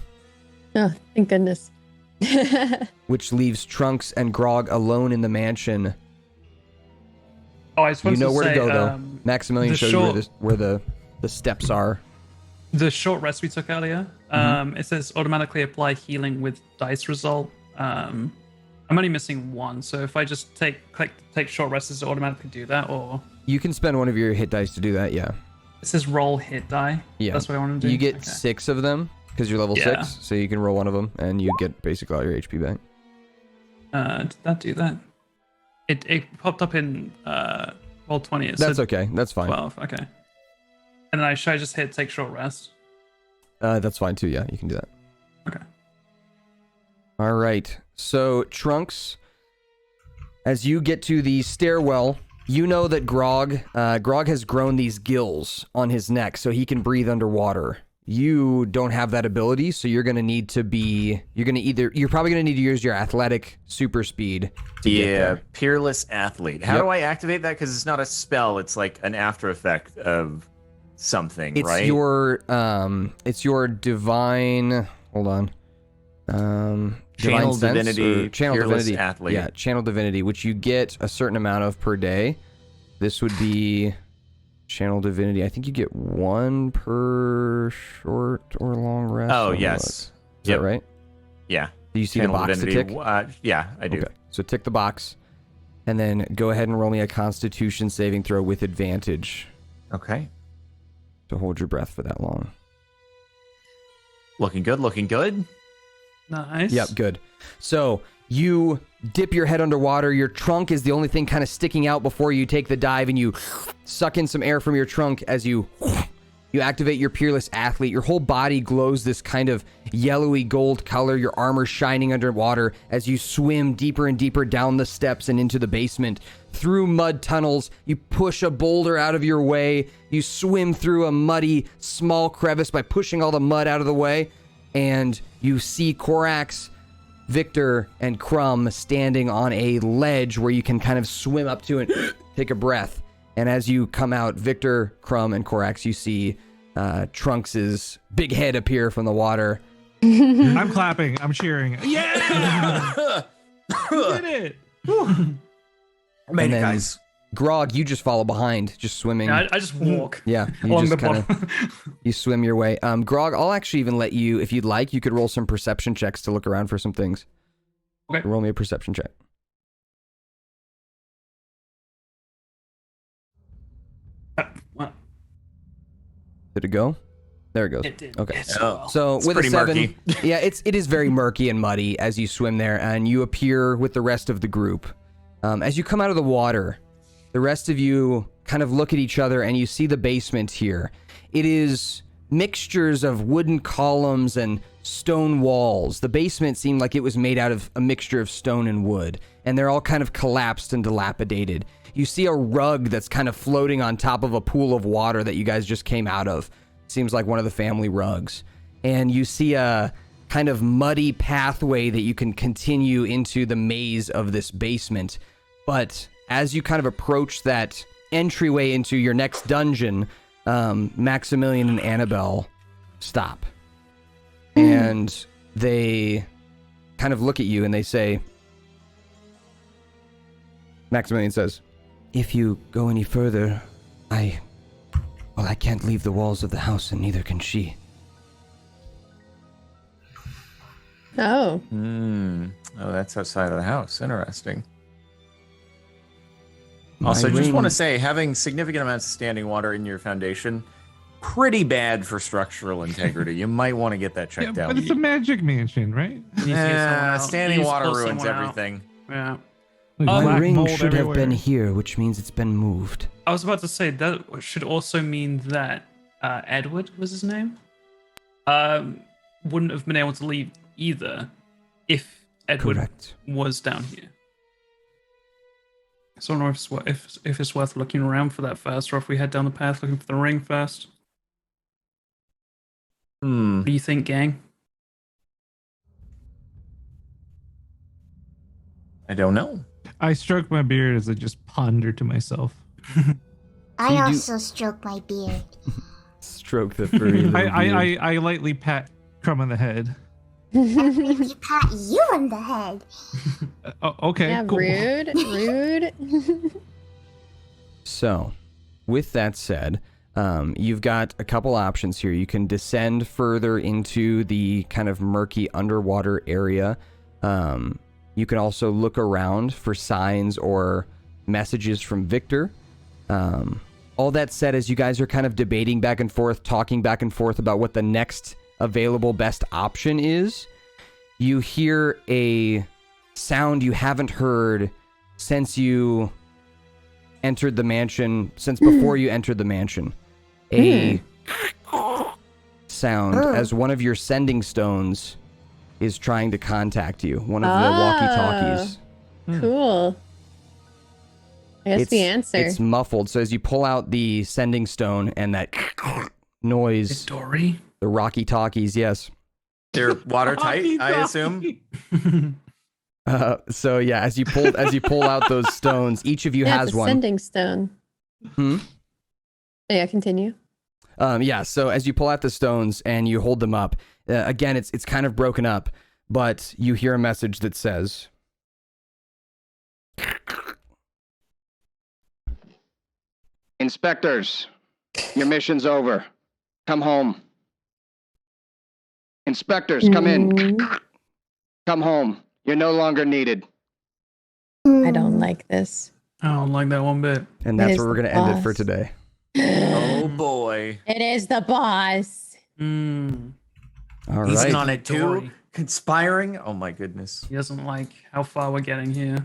Oh, thank goodness. Which leaves Trunks and Grog alone in the mansion. Oh, I just You wanted know where say, to go, though. Maximilian the showed short- you where the steps are. The short rest we took earlier, it says automatically apply healing with dice result. I'm only missing one, so if I just click take short rest, does it automatically do that? Or You can spend one of your hit dice to do that, yeah. it says roll hit die. Yeah. That's what I want to do. You get Okay. 6 of them because you're level Yeah. 6, so you can roll one of them and you get basically all your HP back. Did that do that? It popped up in roll 20. It That's said okay. That's fine. 12. Okay. And then should I just hit take short rest? That's fine too. Yeah, you can do that. Okay. All right. So Trunks, as you get to the stairwell, you know that Grog has grown these gills on his neck, so he can breathe underwater. You don't have that ability, so you're probably gonna need to use your athletic super speed to get there. Peerless athlete. How Yep. do I activate that? Because it's not a spell. It's like an after effect of something, It's right? your divine. Hold on. Channel Divine sense divinity, or channel fearless divinity. athlete. Yeah, channel divinity, which you get a certain amount of per day. This would be channel divinity. I think you get 1 per short or long rest. Oh, Let me yes. look. Is that right? Yeah. Do you see Channel the box divinity. to tick? Yeah, I do. Okay. So tick the box, and then go ahead and roll me a Constitution saving throw with advantage Okay. to hold your breath for that long. Looking good, looking good. Nice. Yep, good. So you dip your head underwater. Your trunk is the only thing kind of sticking out before you take the dive, and you suck in some air from your trunk as you You activate your Peerless Athlete. Your whole body glows this kind of yellowy gold color, your armor shining underwater as you swim deeper and deeper down the steps and into the basement. Through mud tunnels, you push a boulder out of your way. You swim through a muddy, small crevice by pushing all the mud out of the way. And you see Korax, Victor, and Crumb standing on a ledge where you can kind of swim up to and take a breath. And as you come out, Victor, Crumb, and Korax, you see Trunks' big head appear from the water. I'm clapping. I'm cheering. Yeah! You did it! I made it, guys. Grog, you just follow behind, just swimming. Yeah, I just walk. Yeah, you along just the bottom. you swim your way. Grog, I'll actually even let you, if you'd like, you could roll some perception checks to look around for some things. Okay. Roll me a perception check. What? Did it go? There it goes. It did. Okay. Yes, Oh. well. So It's with a pretty 7, murky. yeah, it is very murky and muddy as you swim there, and you appear with the rest of the group. As you come out of the water, the rest of you kind of look at each other, and you see the basement here. It is mixtures of wooden columns and stone walls. The basement seemed like it was made out of a mixture of stone and wood, and they're all kind of collapsed and dilapidated. You see a rug that's kind of floating on top of a pool of water that you guys just came out of. Seems like one of the family rugs. And you see a kind of muddy pathway that you can continue into the maze of this basement. But as you kind of approach that entryway into your next dungeon, Maximilian and Annabelle stop. And they kind of look at you and they say, Maximilian says, "If you go any further, I can't leave the walls of the house, and neither can she." Oh. Oh, that's outside of the house. Interesting. My Also, just want to ring- say, having significant amounts of standing water in your foundation, pretty bad for structural integrity. You might want to get that Yeah, checked but out. it's a magic mansion, right? You need to get someone out. Standing You water pull ruins someone out. everything. Yeah. Like My black ring mold should have been everywhere. here, which means it's been moved. I was about to say that should also mean that Edward was his name. Wouldn't have been able to leave either if Edward Correct. was down here. So I don't know if it's worth looking around for that first, or if we head down the path looking for the ring first. What do you think, gang? I don't know. I stroke my beard as I just ponder to myself. I You do- also stroke my beard. Stroke the furry little beard. I lightly pat Crumb on the head. Maybe pat you on the head. Oh, okay, Yeah, cool. rude. So, with that said, you've got a couple options here. You can descend further into the kind of murky underwater area. You can also look around for signs or messages from Victor. All that said, as you guys are kind of debating back and forth, talking back and forth about what the next available best option is, you hear a sound you haven't heard since you entered the mansion, since before you entered the mansion. A sound as one of your sending stones is trying to contact you. One of the walkie-talkies. Cool. I guess the answer. It's muffled. So as you pull out the sending stone and that noise, Dory? the rocky talkies, yes. They're watertight, I assume. So yeah, as you pull out those stones, each of you yeah, has it's a one. sending stone. Hmm? Yeah, continue. Yeah, so as you pull out the stones and you hold them up, again, it's kind of broken up, but you hear a message that says, "Inspectors, your mission's over. Come home. Inspectors, come in. Come home. You're no longer needed." I don't like this. I don't like that one bit. And It that's is where we're the going to end it for boss. today. Oh boy. It is the boss. All He's right. on it too. Dory. Conspiring. Oh my goodness. He doesn't like how far we're getting here.